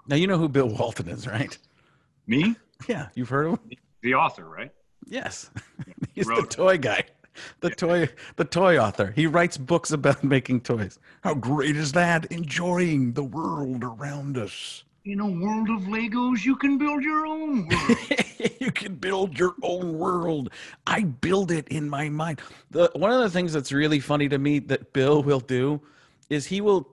Now, you know who Bill Walton is, right? Me? Yeah, you've heard of him? The author, right? Yes. Yeah. He's the toy guy. The toy author. He writes books about making toys. How great is that? Enjoying the world around us. In a world of Legos, you can build your own world. You can build your own world. I build it in my mind. One of the things that's really funny to me that Bill will do is he will,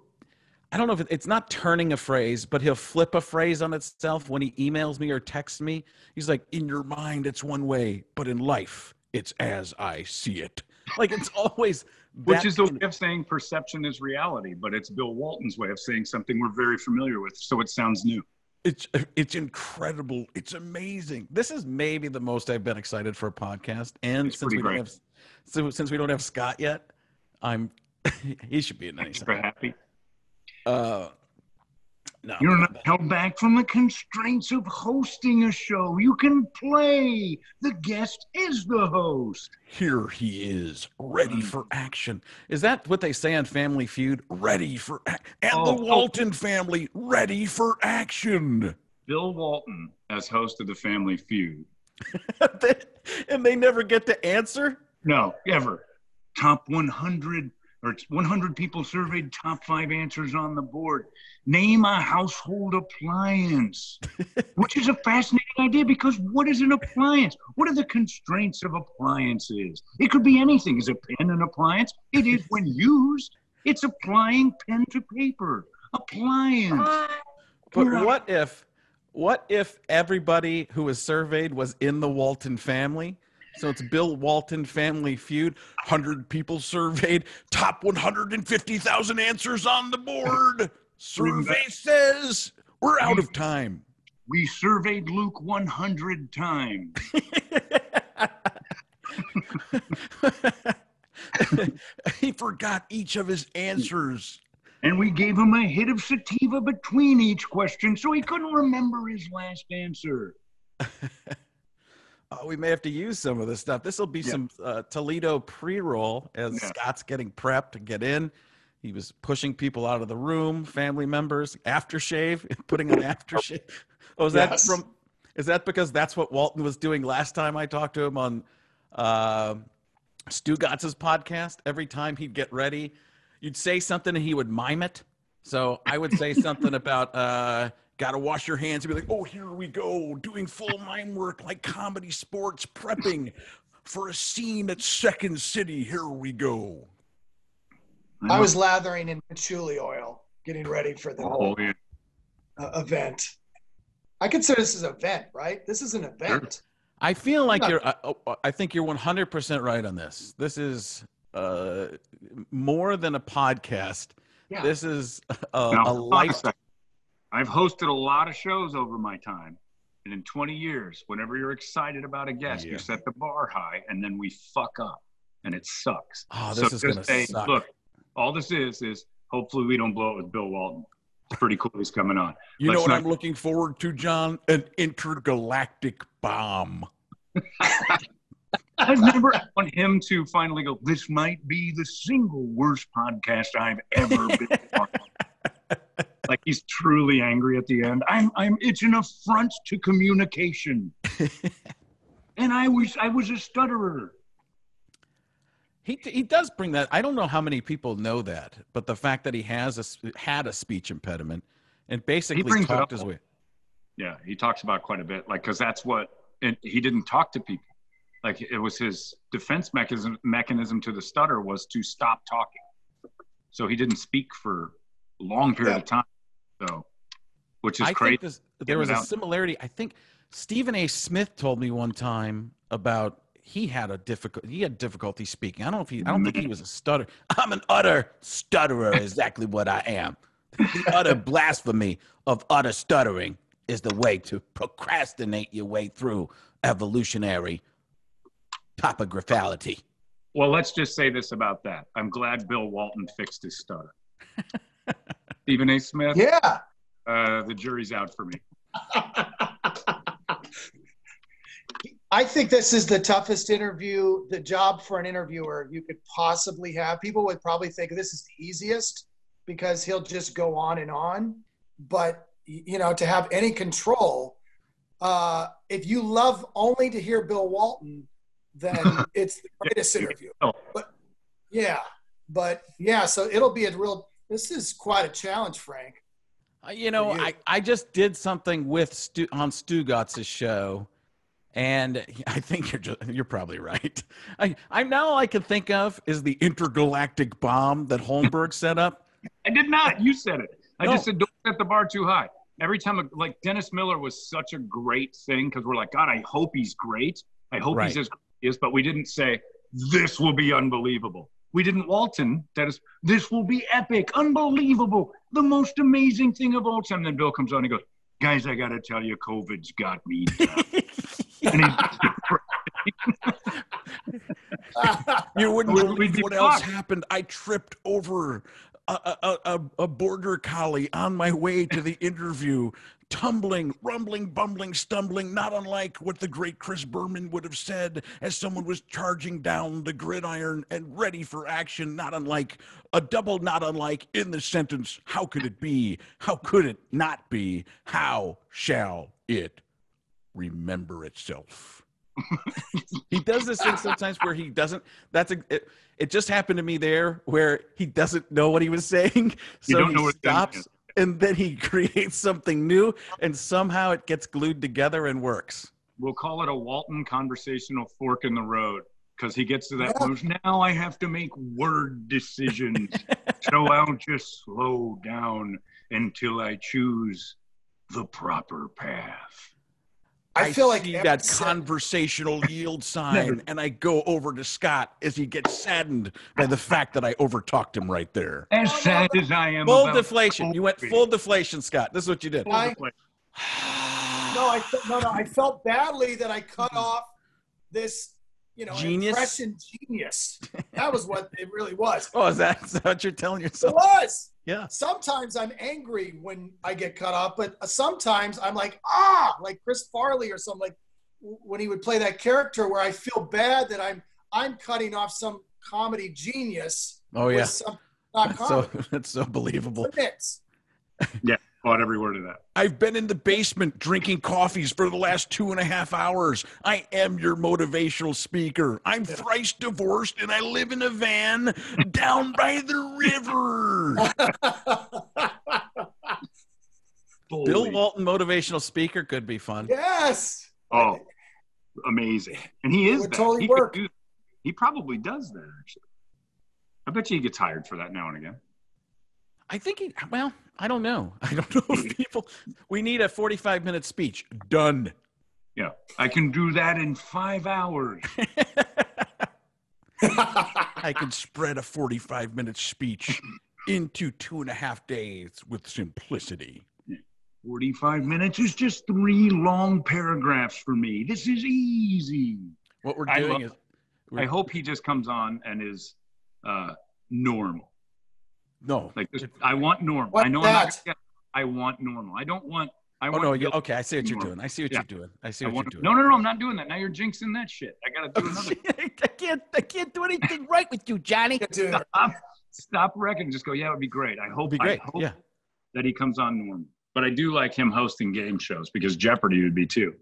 I don't know if it's not turning a phrase, but he'll flip a phrase on itself when he emails me or texts me. He's like, in your mind, it's one way, but in life, it's as I see it. Like, it's always Which is the way of saying perception is reality, but it's Bill Walton's way of saying something we're very familiar with, so it sounds new. It's incredible. It's amazing. This is maybe the most I've been excited for a podcast, and since we don't have Scott yet, he should be in any Extra happy. No, you're not held back from the constraints of hosting a show. You can play. The guest is the host. Here he is, ready for action. Is that what they say on Family Feud? Ready for the Walton family, ready for action. Bill Walton as host of the Family Feud. And they never get to answer? No, ever. Top 100 or 100 people surveyed, top 5 answers on the board. Name a household appliance, which is a fascinating idea because what is an appliance? What are the constraints of appliances? It could be anything. Is a pen an appliance? It is when used. It's applying pen to paper. Appliance. But what if everybody who was surveyed was in the Walton family? So it's Bill Walton Family Feud, 100 people surveyed, top 150,000 answers on the board. Survey says we're out of time. We surveyed Luke 100 times. He forgot each of his answers. And we gave him a hit of sativa between each question so he couldn't remember his last answer. We may have to use some of this stuff. This will be some Toledo pre-roll as Scott's getting prepped to get in. He was pushing people out of the room, family members, aftershave, putting on aftershave. Oh, is that because that's what Walton was doing last time I talked to him on Stu Gotz's podcast? Every time he'd get ready, you'd say something and he would mime it. So I would say something about gotta wash your hands. He'd be like, oh, here we go, doing full mime work like Comedy Sports, prepping for a scene at Second City. Here we go. I was lathering in patchouli oil, getting ready for the event. I consider this an event, right? This is an event. I feel like I think you're 100% right on this. This is more than a podcast. Yeah. This is a life. I've hosted a lot of shows over my time. And in 20 years, whenever you're excited about a guest, you set the bar high and then we fuck up and it sucks. Oh, this is going to suck. Look, all this is hopefully we don't blow it with Bill Walton. It's pretty cool he's coming on. You know what I'm looking forward to, John? An intergalactic bomb. I've never want him to finally go, this might be the single worst podcast I've ever been on. Like he's truly angry at the end. It's an affront to communication. And I was a stutterer. He does bring that. I don't know how many people know that, but the fact that he had a speech impediment and basically talked his way. Yeah, he talks about quite a bit, like because that's what he didn't talk to people. Like it was his defense mechanism to the stutter was to stop talking. So he didn't speak for a long period of time. So, which is crazy. There was a similarity. I think Stephen A. Smith told me one time about. He had difficulty speaking. I don't think he was a stutter. I'm an utter stutterer, exactly what I am. The utter blasphemy of utter stuttering is the way to procrastinate your way through evolutionary topographality. Well, let's just say this about that. I'm glad Bill Walton fixed his stutter. Stephen A. Smith? Yeah. The jury's out for me. I think this is the toughest the job for an interviewer you could possibly have. People would probably think this is the easiest because he'll just go on and on. But to have any control. If you love only to hear Bill Walton, then it's the greatest interview. But so it'll be this is quite a challenge, Frank. I just did something with on Stugotz's show, and I think you're probably right. I'm now all I can think of is the intergalactic bomb that Holmberg set up. I did not. You said it. I just said don't set the bar too high. Every time, like Dennis Miller was such a great thing because we're like, God, I hope he's great. I hope he's as great as he is, but we didn't say this will be unbelievable. We didn't Walton. This will be epic, unbelievable, the most amazing thing of all time. And then Bill comes on and goes, guys, I got to tell you, COVID's got me down. You wouldn't believe what else happened. I tripped over a border collie on my way to the interview, tumbling, rumbling, bumbling, stumbling, not unlike what the great Chris Berman would have said as someone was charging down the gridiron and ready for action, not unlike a double, not unlike in the sentence, how could it be? How could it not be? How shall it remember itself? He does this thing sometimes where he doesn't. It just happened to me there where he doesn't know what he was saying, so he stops and then he creates something new, and somehow it gets glued together and works. We'll call it a Walton conversational fork in the road because he gets to that point. Now I have to make word decisions, so I'll just slow down until I choose the proper path. I feel like that conversational yield sign, and I go over to Scott as he gets saddened by the fact that I overtalked him right there. As sad as I am. Full deflation. You went full deflation, Scott. This is what you did. I felt badly that I cut off this, impression genius. That was what it really was. Oh, is that what you're telling yourself? It was. Yeah. Sometimes I'm angry when I get cut off, but sometimes I'm like Chris Farley or something, like when he would play that character where I feel bad that I'm cutting off some comedy genius. Oh yeah. That's so believable. Yeah, bought every word of that. I've been in the basement drinking coffees for the last 2.5 hours. I am your motivational speaker. I'm thrice divorced and I live in a van down by the river. Bill Walton, motivational speaker, could be fun. Yes. Oh, amazing. And he is. It would totally work. He probably does that, actually. I bet you he gets hired for that now and again. I think I don't know. I don't know if we need a 45-minute speech. Done. Yeah. I can do that in 5 hours. I can spread a 45-minute speech into 2.5 days with simplicity. 45 minutes is just 3 long paragraphs for me. This is easy. What we're doing is... I hope he just comes on and is normal. No. I want normal. What I know that? I want normal. I don't want... okay, I see what you're doing. I see what you're doing. No, I'm not doing that. Now you're jinxing that shit. I got to do another... I can't do anything right with you, Johnny. Stop wrecking. Just go, yeah, it would be great. I hope that he comes on normal. But I do like him hosting game shows because Jeopardy would be too.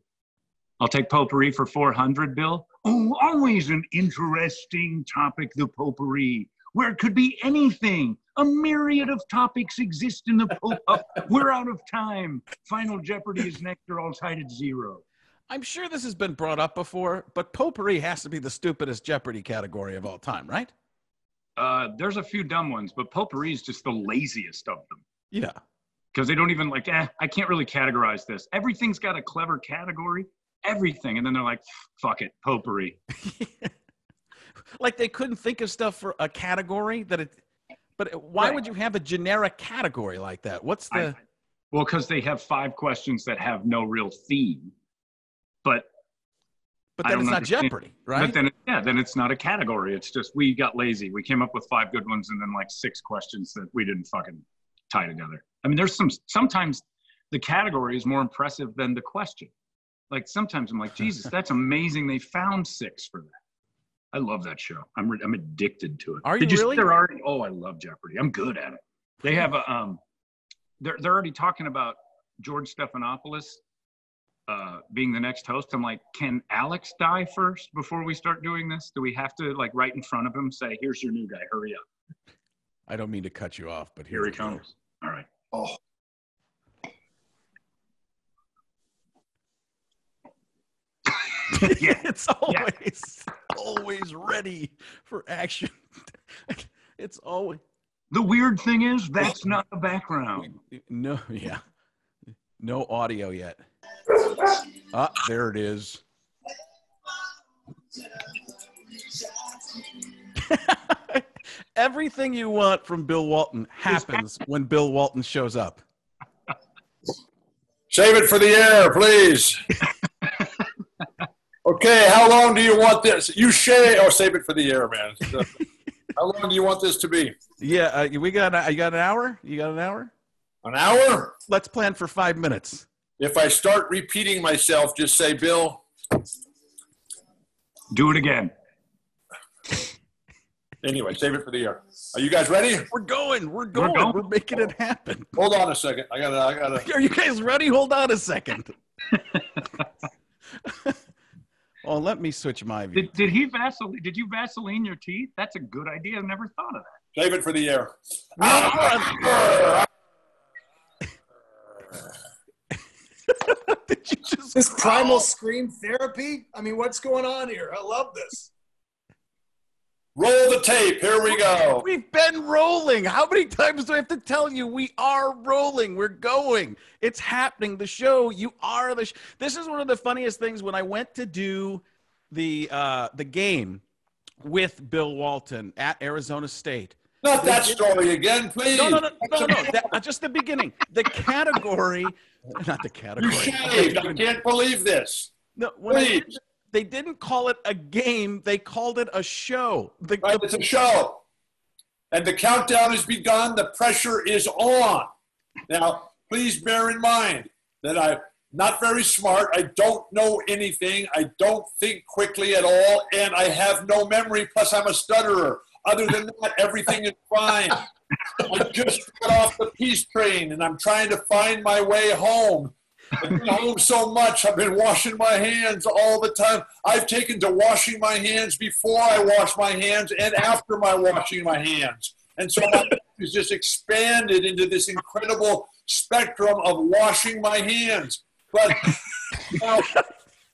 I'll take potpourri for 400, Bill. Oh, always an interesting topic, the potpourri, where it could be anything. A myriad of topics exist in the We're out of time. Final Jeopardy is next. They're all tied at 0. I'm sure this has been brought up before, but potpourri has to be the stupidest Jeopardy category of all time, right? There's a few dumb ones, but potpourri is just the laziest of them. Yeah. Because they don't even I can't really categorize this. Everything's got a clever category. Everything. And then they're like, fuck it, potpourri. Like they couldn't think of stuff for a category but why would you have a generic category like that? What's the... Well, because they have 5 questions that have no real theme. But then it's not Jeopardy, right? But then it's not a category. It's just we got lazy. We came up with 5 good ones and then 6 questions that we didn't fucking tie together. I mean, there's sometimes the category is more impressive than the question. Sometimes I'm like, Jesus, that's amazing. They found 6 for that. I love that show. I'm addicted to it. Are you really? I love Jeopardy. I'm good at it. They have they're already talking about George Stephanopoulos being the next host, I'm like, can Alex die first before we start doing this? Do we have to, like, right in front of him say, here's your new guy, hurry up? I don't mean to cut you off, but Here he comes. All right. Oh, Yeah. It's always ready for action. It's always. The weird thing is, that's not the background. No, yeah. No audio yet. Ah, there it is. Everything you want from Bill Walton happens when Bill Walton shows up. Save it for the air, please. Okay, how long do you want this? You save it for the air, man. How long do you want this to be? Yeah, you got an hour? You got an hour? An hour? Let's plan for 5 minutes. If I start repeating myself, just say, Bill. Do it again. Anyway, save it for the air. Are you guys ready? We're going. We're making it happen. Hold on a second. I gotta. Are you guys ready? Hold on a second. Well, let me switch my view. Did you Vaseline your teeth? That's a good idea. I've never thought of that. Save it for the air. Did you just this primal scream therapy? I mean, what's going on here? I love this. Roll the tape. Here we go. We've been rolling. How many times do I have to tell you we are rolling? We're going. It's happening. The show, you are the This is one of the funniest things when I went to do the game with Bill Walton at Arizona State. Not that story again, please. No. Just the beginning. The category, not the category. You shaved. I can't believe this. No, they didn't call it a game. They called it a show. Right, it's a show. And the countdown has begun. The pressure is on. Now, please bear in mind that I'm not very smart. I don't know anything. I don't think quickly at all. And I have no memory. Plus, I'm a stutterer. Other than that, everything is fine. I just got off the peace train, and I'm trying to find my way home. I've been home so much. I've been washing my hands all the time. I've taken to washing my hands before I wash my hands and after my washing my hands. And so my life has just expanded into this incredible spectrum of washing my hands. But now,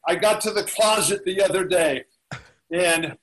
I got to the closet the other day, and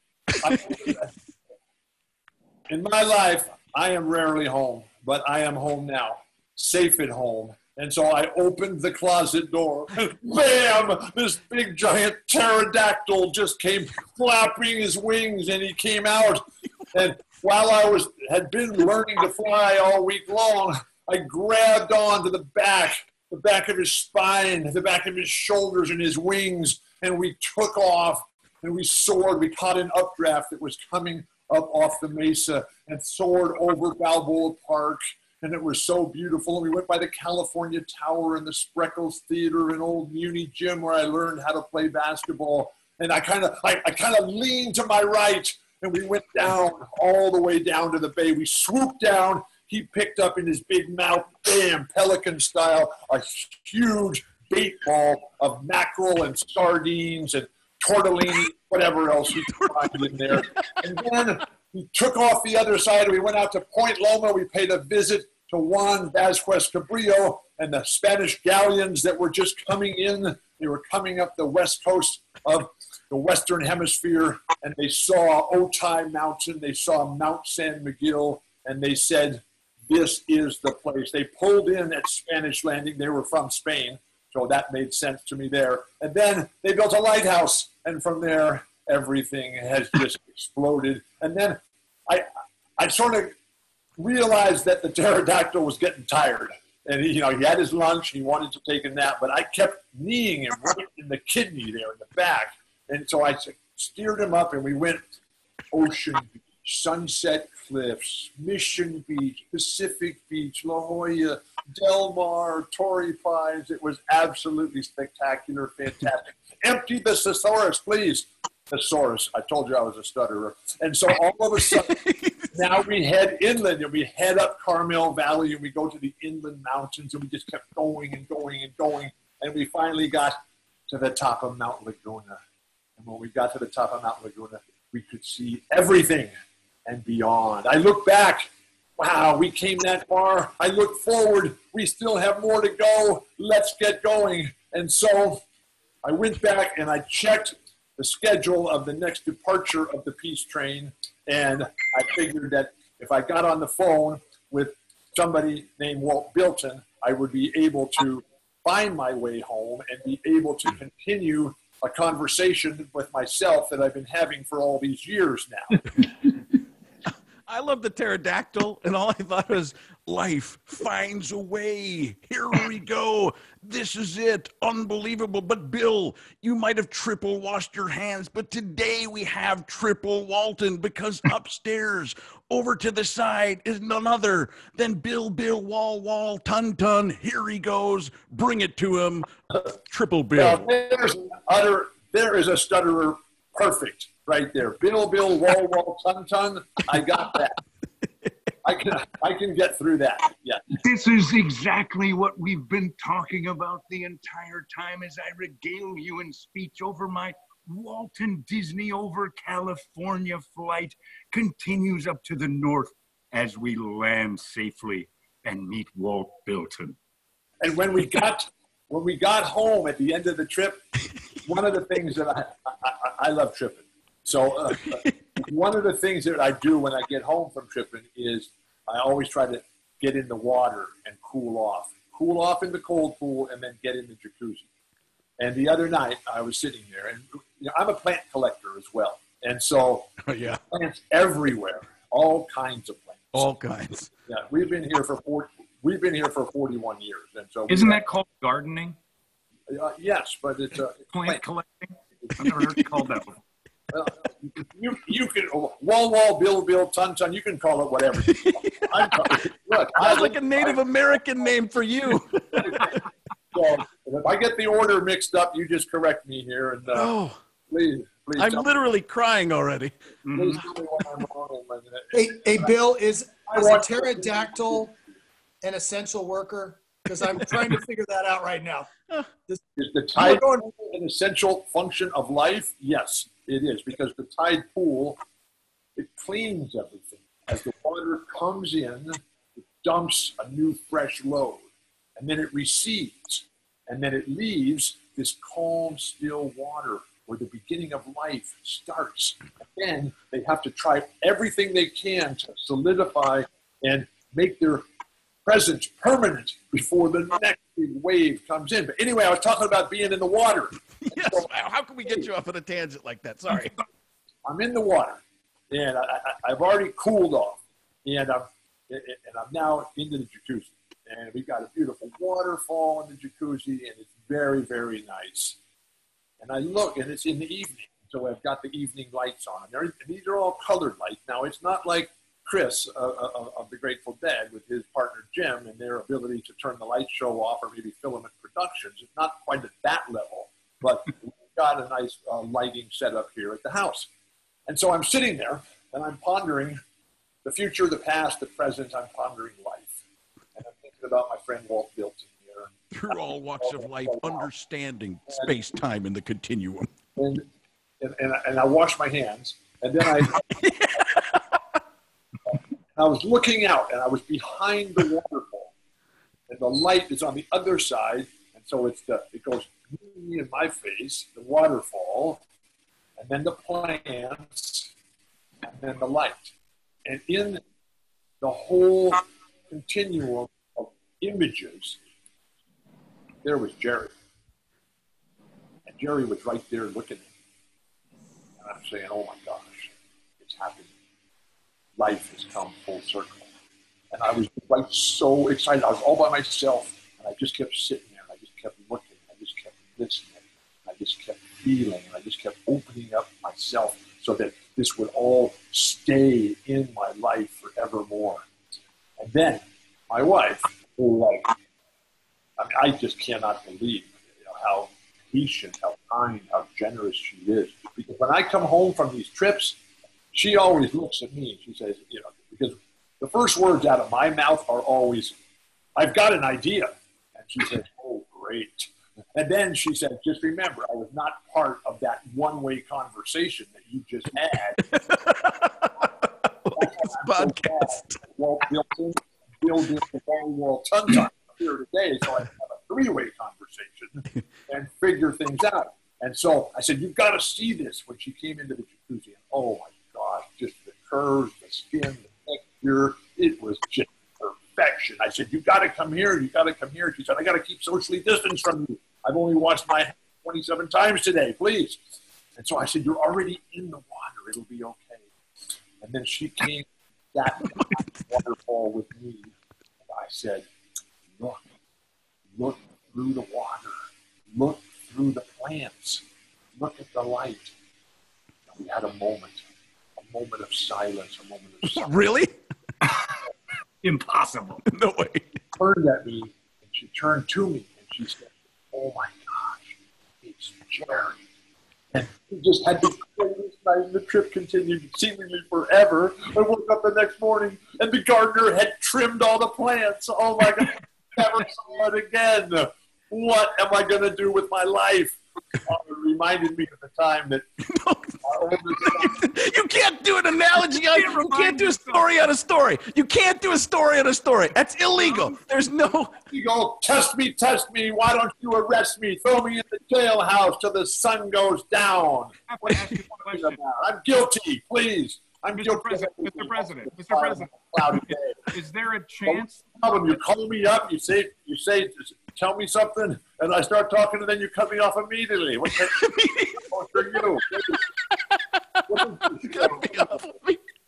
in my life, I am rarely home, but I am home now, safe at home. And so I opened the closet door, and bam, this big giant pterodactyl just came flapping his wings, and he came out. And while I had been learning to fly all week long, I grabbed onto the back of his spine, the back of his shoulders and his wings, and we took off, and we soared. We caught an updraft that was coming up off the mesa and soared over Balboa Park. And it was so beautiful. And we went by the California Tower and the Spreckles Theater and old Muni Gym where I learned how to play basketball. And I kind of leaned to my right, and we went down all the way down to the bay. We swooped down. He picked up in his big mouth, bam, pelican style, a huge bait ball of mackerel and sardines and tortellini, whatever else he could find in there. And then we took off the other side. We went out to Point Loma. We paid a visit to Juan Vázquez Cabrillo and the Spanish galleons that were just coming in. They were coming up the west coast of the Western Hemisphere, and they saw Otay Mountain. They saw Mount San Miguel, and they said, this is the place. They pulled in at Spanish Landing. They were from Spain, so that made sense to me there. And then they built a lighthouse, and from there, everything has just exploded. And then I sort of realized that the pterodactyl was getting tired. And he had his lunch, he wanted to take a nap, but I kept kneeing him right in the kidney there in the back. And so I steered him up, and we went Ocean Beach, Sunset Cliffs, Mission Beach, Pacific Beach, La Jolla, Del Mar, Torrey Pines. It was absolutely spectacular, fantastic. Empty the thesaurus, please. Thesaurus. I told you I was a stutterer. And so all of a sudden, now we head inland, and we head up Carmel Valley, and we go to the inland mountains, and we just kept going and going and going. And we finally got to the top of Mount Laguna. And when we got to the top of Mount Laguna, we could see everything and beyond. I look back. Wow, we came that far. I look forward. We still have more to go. Let's get going. And so I went back and I checked the schedule of the next departure of the peace train. And I figured that if I got on the phone with somebody named Walt Bilton, I would be able to find my way home and be able to continue a conversation with myself that I've been having for all these years now. I love the pterodactyl, and all I thought was, life finds a way. Here we go. This is it. Unbelievable. But Bill, you might have triple washed your hands, but today we have triple Walton, because upstairs, over to the side, is none other than Bill Wall Ton. Here he goes. Bring it to him. Triple Bill. Now, there is a stutterer perfect. Right there. Bill, Wall, Ton. I got that. I can get through that. Yeah. This is exactly what we've been talking about the entire time as I regale you in speech over my Walton Disney over California flight continues up to the north as we land safely and meet Walt Bilton. And when we got home at the end of the trip, one of the things that I love tripping. So one of the things that I do when I get home from tripping is I always try to get in the water and cool off in the cold pool, and then get in the jacuzzi. And the other night I was sitting there, and I'm a plant collector as well. And so plants everywhere, all kinds of plants. All kinds. Yeah, we've been here for 41 years. And so isn't that called gardening? Yes, but it's plant collecting. I've never heard it called that before. You can Wall, Bill, Ton. You can call it whatever. Look, sounds like a Native American name for you. So if I get the order mixed up, you just correct me here, and please. I'm literally crying already. Please tell me what I'm wrong. Hey, Bill, is a pterodactyl an essential worker? Because I'm trying to figure that out right now. Is the tide pool an essential function of life? Yes, it is, because the tide pool, it cleans everything. As the water comes in, it dumps a new fresh load, and then it recedes, and then it leaves this calm, still water where the beginning of life starts. And then they have to try everything they can to solidify and make their presence permanent before the next big wave comes in. But anyway, I was talking about being in the water. Yes, so, how can we get you off on a tangent like that? Sorry. I'm in the water, and I've already cooled off, and I'm now into the jacuzzi. And we've got a beautiful waterfall in the jacuzzi, and it's very, very nice. And I look, and it's in the evening, so I've got the evening lights on. And these are all colored lights. Now, it's not like Chris of the Grateful Dead with his partner Jim and their ability to turn the light show off, or maybe Filament Productions. It's not quite at that level, but we've got a nice lighting setup here at the house. And so I'm sitting there, and I'm pondering the future, the past, the present. I'm pondering life. And I'm thinking about my friend Walt Bilton here. Through all walks of life, understanding space-time and the continuum. And I wash my hands, and then I was looking out, and I was behind the waterfall, and the light is on the other side, and so it goes in my face, the waterfall, and then the plants, and then the light. And in the whole continuum of images, there was Jerry. And Jerry was right there looking at me. And I'm saying, oh my gosh, it's happening. Life has come full circle. And I was like so excited. I was all by myself, and I just kept sitting there, and I just kept looking, I just kept listening, I just kept feeling, and I just kept opening up myself so that this would all stay in my life forevermore. And then my wife, I just cannot believe how patient, how kind, how generous she is. Because when I come home from these trips, she always looks at me and she says, because the first words out of my mouth are always, I've got an idea. And she says, oh, great. wait. And then she said, just remember, I was not part of that one-way conversation that you just had. Like this podcast. Walt Wilson, Bill Walton here today, so I have a three-way conversation and figure things out. And so I said, you've got to see this when she came into the jacuzzi. And oh my gosh, just the curves, the skin, the texture, it was just perfection. I said, you got to come here. You got to come here. She said, I got to keep socially distanced from you. I've only washed my hands 27 times today, please. And so I said, you're already in the water. It'll be okay. And then she came that waterfall with me. And I said, look through the water. Look through the plants. Look at the light. And we had a moment of silence, a moment of silence. Really? Impossible. No way. She turned at me, and she turned to me, and she said, oh my gosh, it's Jerry. And we just had the greatest night, and the trip continued seemingly forever. I woke up the next morning, and the gardener had trimmed all the plants. Oh my God, I never saw it again. What am I going to do with my life? It reminded me of the time that our oldest son, You can't do an analogy. You can't do a story on a story. You can't do a story on a story. That's illegal. There's no. you go, test me. Why don't you arrest me? Throw me in the jailhouse till the sun goes down. I have to ask you a question. I'm guilty, please. I'm Mr. guilty. President, is there a No chance? problem. You call me up. You say, tell me something, and I start talking, and then you cut me off immediately. What for you?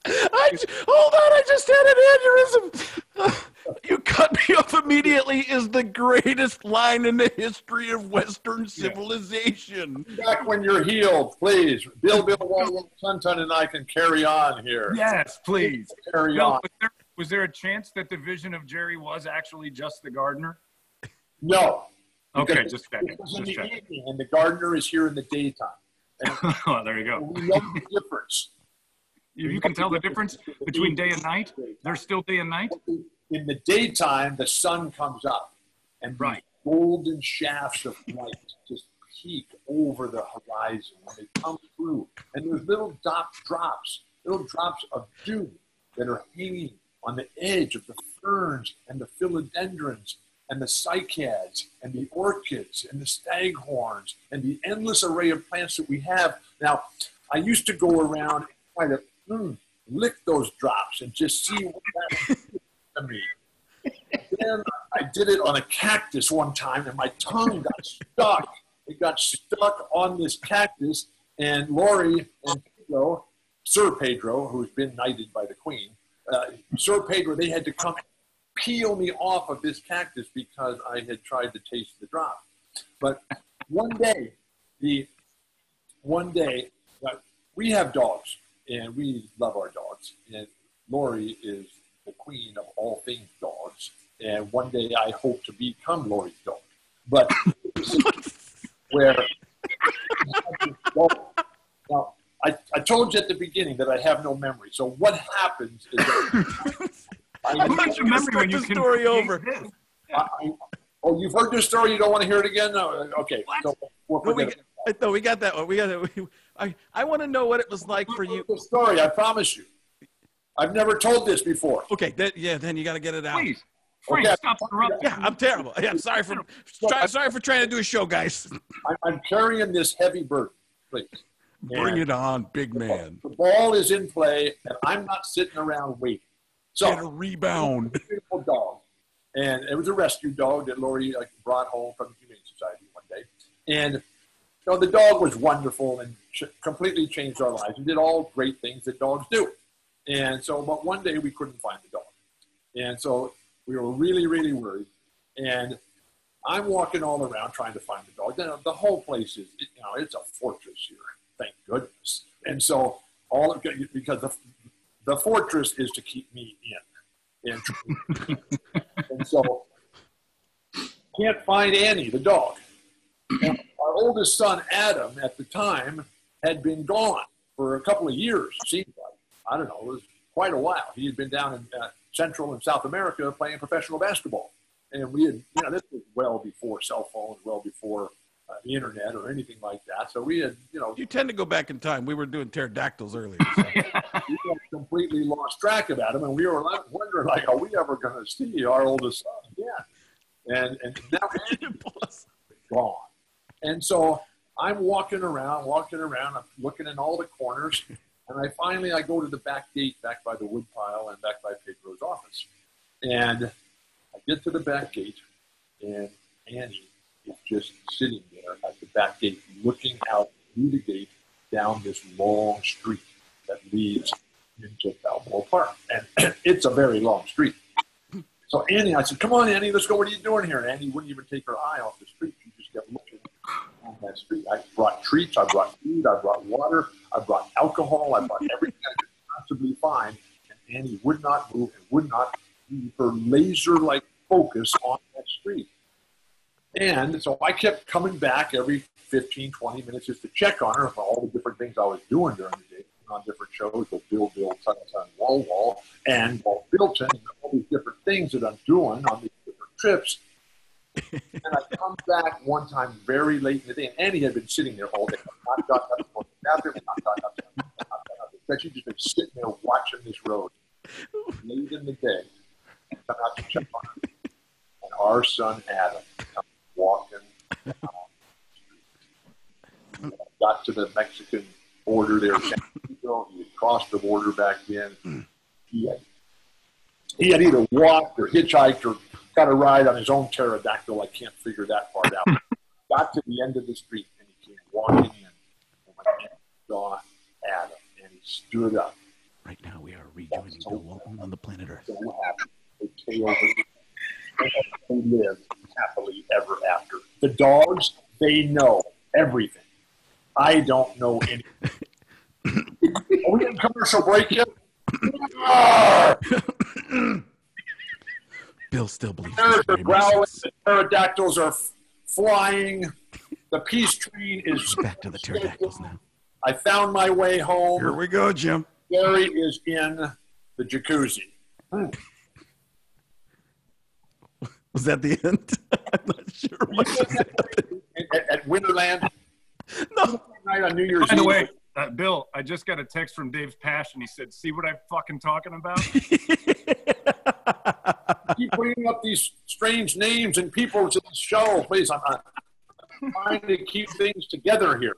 Hold on, I just had an aneurysm. You cut me off immediately is the greatest line in the history of Western civilization. Back when you're healed, please. Bill Walton and I can carry on here. Yes, please. Carry Bill, on. was there a chance that the vision of Jerry was actually just the gardener? No. Okay, Because just checking. it was in Just the checking. evening, and the gardener is here in the daytime. And Oh, there you go. we know the difference. You can tell the difference between day and night? There's still day and night? In the daytime, the sun comes up, and Right. golden shafts of light just peek over the horizon when they come through. And there's little drops of dew that are hanging on the edge of the ferns and the philodendrons and the cycads and the orchids and the staghorns and the endless array of plants that we have. Now, I used to go around and try to lick those drops and just see what that did to me. Then I did it on a cactus one time, and my tongue got stuck. It got stuck on this cactus, and Lori and Pedro, Sir Pedro, who's been knighted by the Queen, Sir Pedro, they had to come peel me off of this cactus because I had tried to taste the drop. But one day, we have dogs, and we love our dogs. And Lori is the queen of all things dogs. And one day I hope to become Lori's dog. But where now, I told you at the beginning that I have no memory. So what happens is that I thought you memory when you story over. Oh, you've heard this story. You don't want to hear it again? No. Okay. So we got that one. We got it. I want to know what it was like for you. The story. I promise you. I've never told this before. Okay. Then you got to get it out. Please. Frank, Okay. stop interrupting. Yeah, I'm terrible. Yeah, sorry for trying to do a show, guys. I'm carrying this heavy burden, please. Bring it on, big man. The ball is in play, and I'm not sitting around waiting. So, Get a rebound. Beautiful dog, and it was a rescue dog that Lori brought home from the Humane Society one day. And the dog was wonderful and completely changed our lives and did all great things that dogs do. And so, but one day we couldn't find the dog, and so we were really, really worried. And I'm walking all around trying to find the dog. Then the whole place is, it's a fortress here. Thank goodness. And so because the fortress is to keep me in. And so can't find Annie, the dog. And our oldest son, Adam, at the time, had been gone for a couple of years, it seemed like. I don't know, it was quite a while. He had been down in Central and South America playing professional basketball. And we had, this was well before cell phones, well before the internet or anything like that. So we had, You tend to go back in time. We were doing pterodactyls earlier. So. we had completely lost track about him. And we were wondering, like, are we ever going to see our oldest son again? And now he's gone. And so I'm walking around, I'm looking in all the corners. And I go to the back gate, back by the woodpile and back by Pedro's office. And I get to the back gate, and Annie is just sitting there at the back gate, looking out through the gate down this long street that leads into Balboa Park. And it's a very long street. So Annie, I said, come on, Annie, let's go. What are you doing here? And Annie wouldn't even take her eye off the street. She just kept looking on that street. I brought treats, I brought food, I brought water, I brought alcohol, I brought everything I could possibly find. And Annie would not move and would not leave her laser-like focus on that street. And so I kept coming back every 15, 20 minutes just to check on her for all the different things I was doing during the day, on different shows with Bill, Wall, and Walt Bilton, and all these different things that I'm doing on these different trips. And I come back one time very late in the day, and Annie had been sitting there all day. Not got up for the bathroom, not got up. She'd just been sitting there watching this road late in the day. And come out to check on her. And our son Adam comes walking down the street. Got to the Mexican border there. He had crossed the border back in. He had either walked or hitchhiked or got a ride on his own pterodactyl. I can't figure that part out. Got to the end of the street, and he came walking in. And when I saw Adam, and he stood up. Right now, we are rejoining Bill Walton on the planet Earth. So happy. They lived happily ever after. The dogs, they know everything. I don't know anything. Are we in commercial break yet? Bill still believes Bears are growling. The pterodactyls are flying. The peace train is back to the pterodactyls now. I found my way home. Here we go, Jim. Gary is in the jacuzzi. Was that the end? I'm not sure what just happened. At Winterland? No. Night on New Year's Eve. By the way, Bill, I just got a text from Dave Pasch, and he said, see what I'm fucking talking about? Keep bringing up these strange names and people to the show. Please, I'm trying to keep things together here.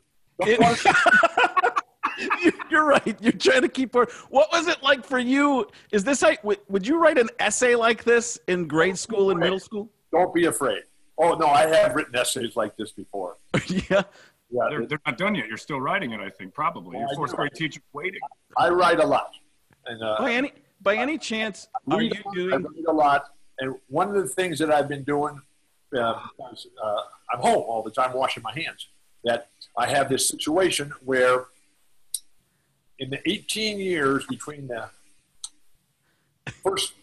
You're right. You're trying to keep her. What was it like for you? Is this like, would you write an essay like this in grade school and middle school? Don't be afraid. Oh, no, I have written essays like this before. Yeah. Yeah, They're not done yet. You're still writing it, I think, probably. Your fourth grade teacher's waiting. I write a lot. And, by any chance, are you doing? I read a lot. And one of the things that I've been doing, because I'm home all the time washing my hands, that I have this situation where in the 18 years between the first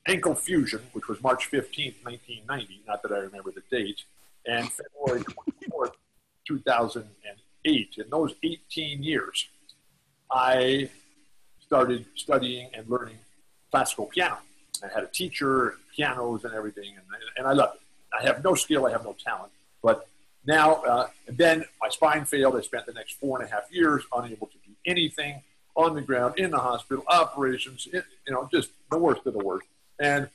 ankle fusion, which was March 15th, 1990, not that I remember the date, and February 24th, 2008, in those 18 years, I started studying and learning classical piano. I had a teacher, and pianos and everything, and I loved it. I have no skill, I have no talent, but now, and then my spine failed. I spent the next 4.5 years unable to do anything on the ground, in the hospital, operations, just the worst of the worst. And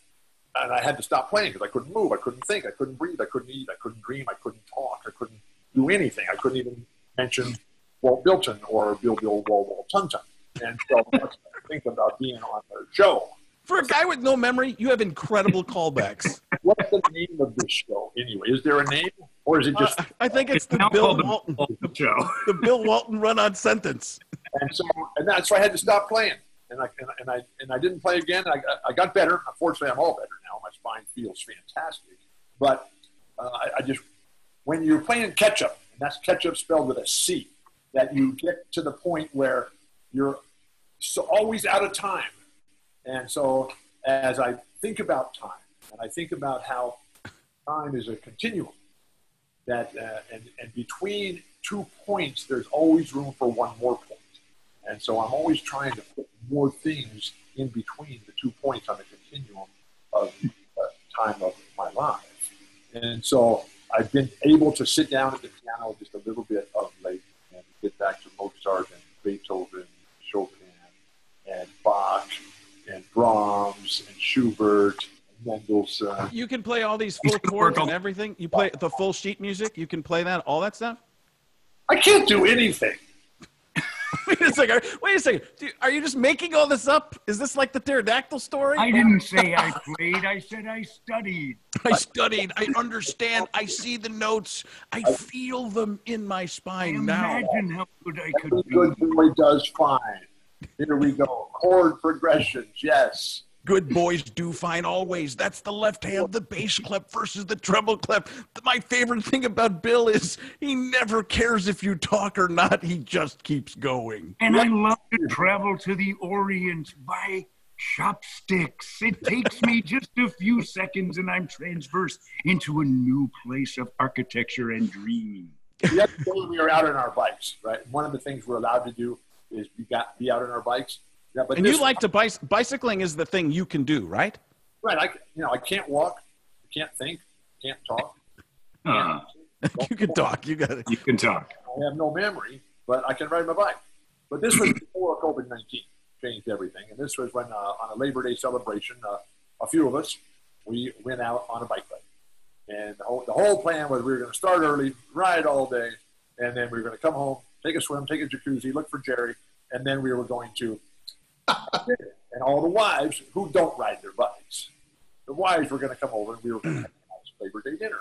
I had to stop playing because I couldn't move, I couldn't think, I couldn't breathe, I couldn't eat, I couldn't dream, I couldn't talk, I couldn't do anything. I couldn't even mention Walt Bilton or Bill Wall Tunton. And so I think about being on their show. For a guy with no memory, you have incredible callbacks. What's the name of this show anyway? Is there a name, or is it just? I think it's the now Bill called Walton show. The Bill Walton run-on sentence. And so I had to stop playing, and I didn't play again. I got better. Unfortunately, I'm all better now. My spine feels fantastic. But I just, when you're playing catch-up, and that's catch-up spelled with a C, that you get to the point where you're so always out of time. And so as I think about time, and I think about how time is a continuum, that and between 2 points, there's always room for one more point. And so I'm always trying to put more things in between the 2 points on the continuum of time of my life. And so I've been able to sit down at the piano just a little bit of late and get back to Mozart and Beethoven, Chopin, and Bach, and Brahms, and Schubert, and Mendelssohn. You can play all these full chords and everything? You play the full sheet music? You can play that, all that stuff? I can't do anything. Wait a second. Are you just making all this up? Is this like the pterodactyl story? I didn't say I played. I said I studied. I studied. I understand. I see the notes. I feel them in my spine now. Imagine how good I could be. Good boy does fine. Here we go. Chord progressions, yes. Good boys do fine always. That's the left hand, the bass clef versus the treble clef. My favorite thing about Bill is he never cares if you talk or not. He just keeps going. And I love to travel to the Orient by chopsticks. It takes me just a few seconds and I'm transversed into a new place of architecture and dreaming. The other day we were out on our bikes, right? One of the things we're allowed to do is be out on our bikes. Yeah, but and you like to bicycling is the thing you can do, right? Right. I can't walk, I can't think, can't talk. You can talk. You got it. You can talk. I have no memory, but I can ride my bike. But this was before COVID-19 changed everything, and this was when on a Labor Day celebration, a few of us we went out on a bike ride, and the whole plan was we were going to start early, ride all day, and then we were going to come home, take a swim, take a jacuzzi, look for Jerry, and then we were going to. And all the wives who don't ride their bikes, the wives were going to come over and we were going to have a nice Labor Day dinner,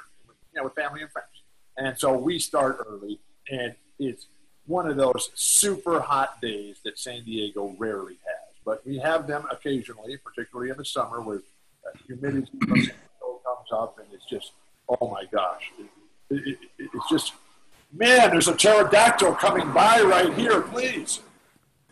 with family and friends. And so we start early, and it's one of those super hot days that San Diego rarely has. But we have them occasionally, particularly in the summer, where humidity comes up, and it's just, oh my gosh, it's just, man, there's a pterodactyl coming by right here, please.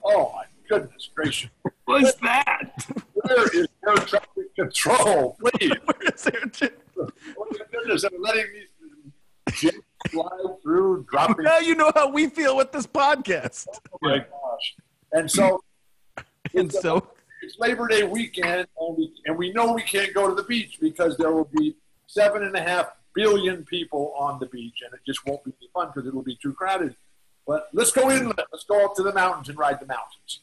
Oh my goodness gracious. What's that? Where is air traffic control, please? Where is it? Oh my goodness, I'm letting these jets fly through, dropping. Now you know how we feel with this podcast. Oh my gosh. And so it's Labor Day weekend, and we know we can't go to the beach because there will be 7.5 billion people on the beach, and it just won't be fun because it'll be too crowded. But let's go inland. Let's go up to the mountains and ride the mountains.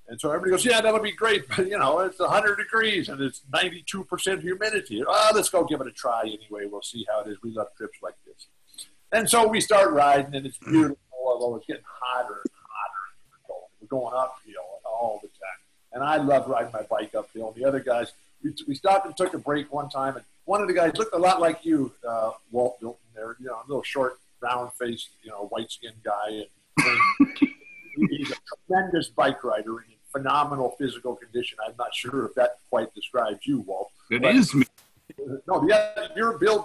And so everybody goes, yeah, that'll be great. But, it's 100 degrees and it's 92% humidity. Let's go give it a try anyway. We'll see how it is. We love trips like this. And so we start riding, and it's beautiful, although it's getting hotter and hotter. We're going uphill all the time. And I love riding my bike uphill. And the other guys, we stopped and took a break one time. And one of the guys looked a lot like you, Walt Milton there, a little short, round-faced, white-skinned guy. And he's a tremendous bike rider and in phenomenal physical condition. I'm not sure if that quite describes you, Walt. It is me. No, you're Bill,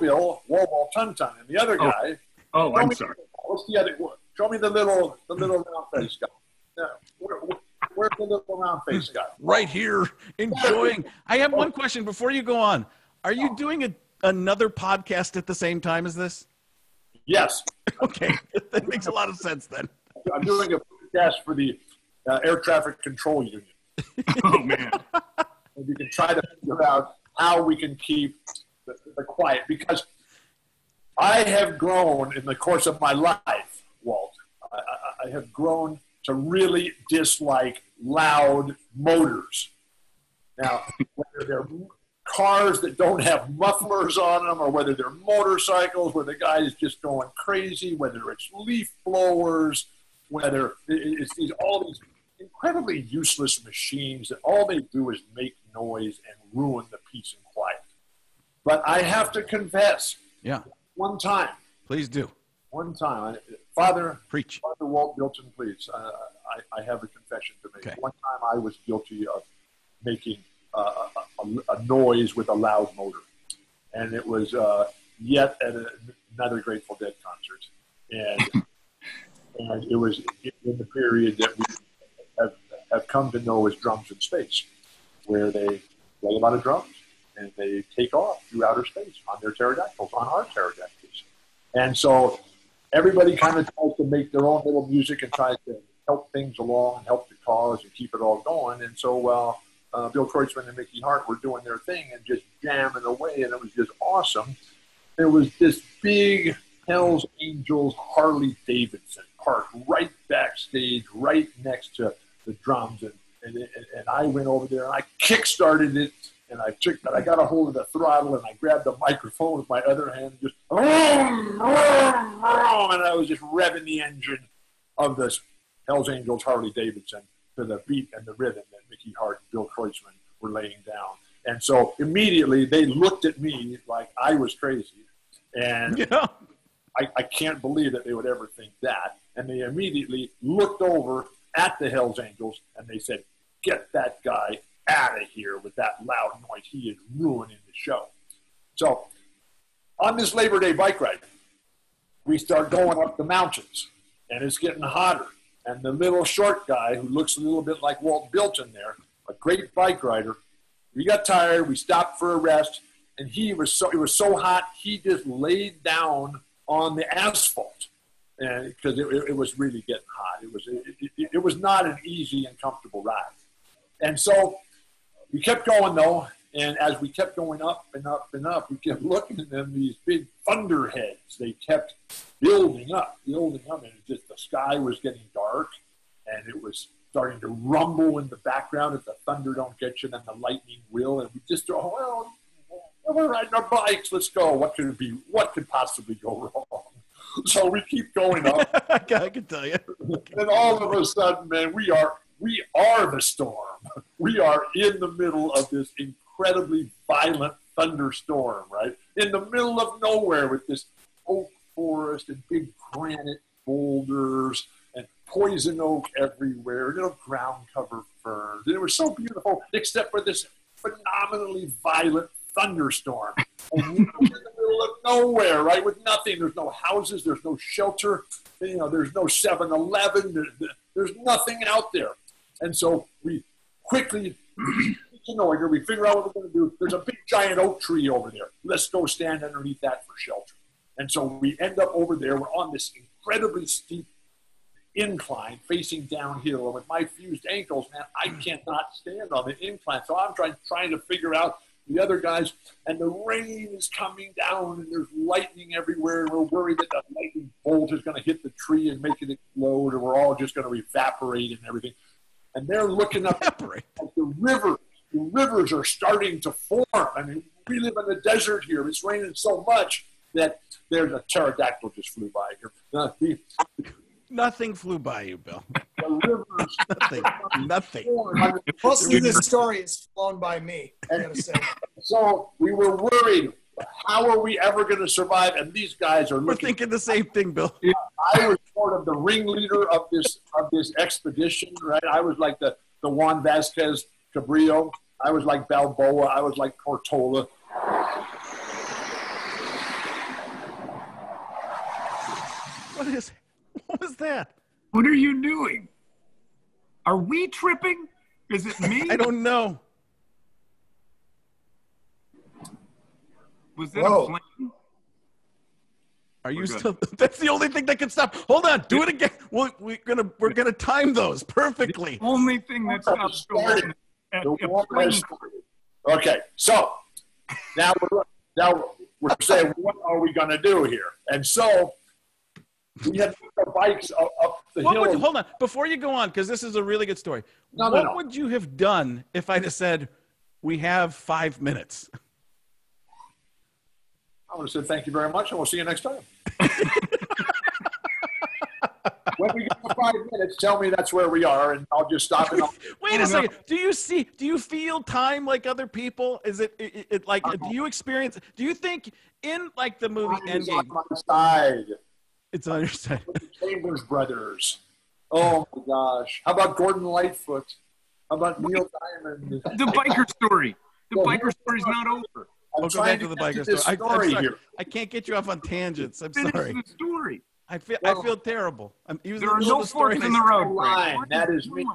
Wall, Tun, and the other guy. Oh, I'm sorry. What's the other one? Show me the little round-faced guy. Where's the little round-faced guy? Right here, enjoying. I have one question before you go on. Are you doing another podcast at the same time as this? Yes. Okay, that makes a lot of sense then. I'm doing a podcast for the Air Traffic Control Union. Oh, man. And you can try to figure out how we can keep the quiet, because I have grown in the course of my life, Walt. I have grown to really dislike loud motors. Now, whether they're cars that don't have mufflers on them, or whether they're motorcycles where the guy is just going crazy, whether it's leaf blowers, whether it's all these incredibly useless machines that all they do is make noise and ruin the peace and quiet. But I have to confess, one time. Please do. One time. Father Walt Milton, please. I have a confession to make. Okay. One time I was guilty of making a noise with a loud motor. And it was yet at another Grateful Dead concert. And it was in the period that we have come to know as Drums in Space, where they play a lot of drums and they take off through outer space on their pterodactyls, on our pterodactyls. And so everybody kind of tries to make their own little music and tries to help things along and help the cause and keep it all going. And so, Bill Kreutzmann and Mickey Hart were doing their thing and just jamming away, and it was just awesome. There was this big Hell's Angels Harley Davidson parked right backstage, right next to the drums, and I went over there and I kick-started it, and I got a hold of the throttle, and I grabbed the microphone with my other hand, and just and I was just revving the engine of this Hell's Angels Harley Davidson to the beat and the rhythm that Mickey Hart and Bill Kreutzmann were laying down. And so immediately they looked at me like I was crazy. And Yeah. I can't believe that they would ever think that. And they immediately looked over at the Hells Angels and they said, "Get that guy out of here with that loud noise. He is ruining the show." So on this Labor Day bike ride, we start going up the mountains, and it's getting hotter. And the little short guy who looks a little bit like Walt Bilton there, a great bike rider, we got tired. We stopped for a rest, and it was so hot, he just laid down on the asphalt, and because it was really getting hot. It was not an easy and comfortable ride. And so we kept going, though, and as we kept going up and up and up, we kept looking at them, these big thunderheads. They kept building up, and just the sky was getting dark, and it was starting to rumble in the background. If the thunder don't get you, then the lightning will. And we just thought, well, we're riding our bikes. Let's go. What could it be? What could possibly go wrong? So we keep going up. I can tell you. And all of a sudden, man, we are the storm. We are in the middle of this incredibly violent thunderstorm, right? In the middle of nowhere with this oak forest and big granite boulders and poison oak everywhere, ground cover ferns. And it was so beautiful, except for this phenomenally violent thunderstorm. And we were in the middle of nowhere, right, with nothing. There's no houses. There's no shelter. There's no 7-Eleven. There's nothing out there. And so we quickly, we figure out what we're going to do. There's a big giant oak tree over there. Let's go stand underneath that for shelter. And so we end up over there. We're on this incredibly steep incline facing downhill. And with my fused ankles, man, I cannot stand on the incline. So I'm trying to figure out the other guys, and the rain is coming down, and there's lightning everywhere, and we're worried that the lightning bolt is going to hit the tree and make it explode, and we're all just going to evaporate and everything. And they're looking up at the river. The rivers are starting to form. I mean, we live in the desert here. It's raining so much that there's a pterodactyl just flew by here. Nothing flew by you, Bill. The rivers. Nothing. Most of this story is flown by me, I gotta say. So we were worried, how are we ever going to survive? And these guys are We're looking. thinking the same thing, Bill. I was sort of the ringleader of this expedition, right? I was like the Juan Vasquez Cabrillo. I was like Balboa. I was like Cortola. What was that? What are you doing? Are we tripping? Is it me? I don't know. Was that Whoa. a plane? Are you We're good. still? That's the only thing that can stop. Hold on, do it again. We're gonna time those perfectly. Only thing that stops Bill Walton at The a war plane. has started. Okay, so now we're saying, what are we going to do here? And so we had the bikes up the hill. Hold on, before you go on, because this is a really good story. What would you have done if I'd have said, "We have 5 minutes"? I would have said, thank you very much, and we'll see you next time. When we get to 5 minutes, tell me that's where we are, and I'll just stop it. Wait a second. Do you feel time like other people? Is it like, do you think in like the movie It's Endgame? on my side. It's on your side. The Chambers brothers. Oh my gosh. How about Gordon Lightfoot? How about Neil Diamond? The biker story. The biker story's not over. We'll go back to the biker story. I'm sorry. Here. I can't get you off on tangents. I'm Finish sorry. the story. I feel terrible. There are no forks in the road. Line. Greg. That is me.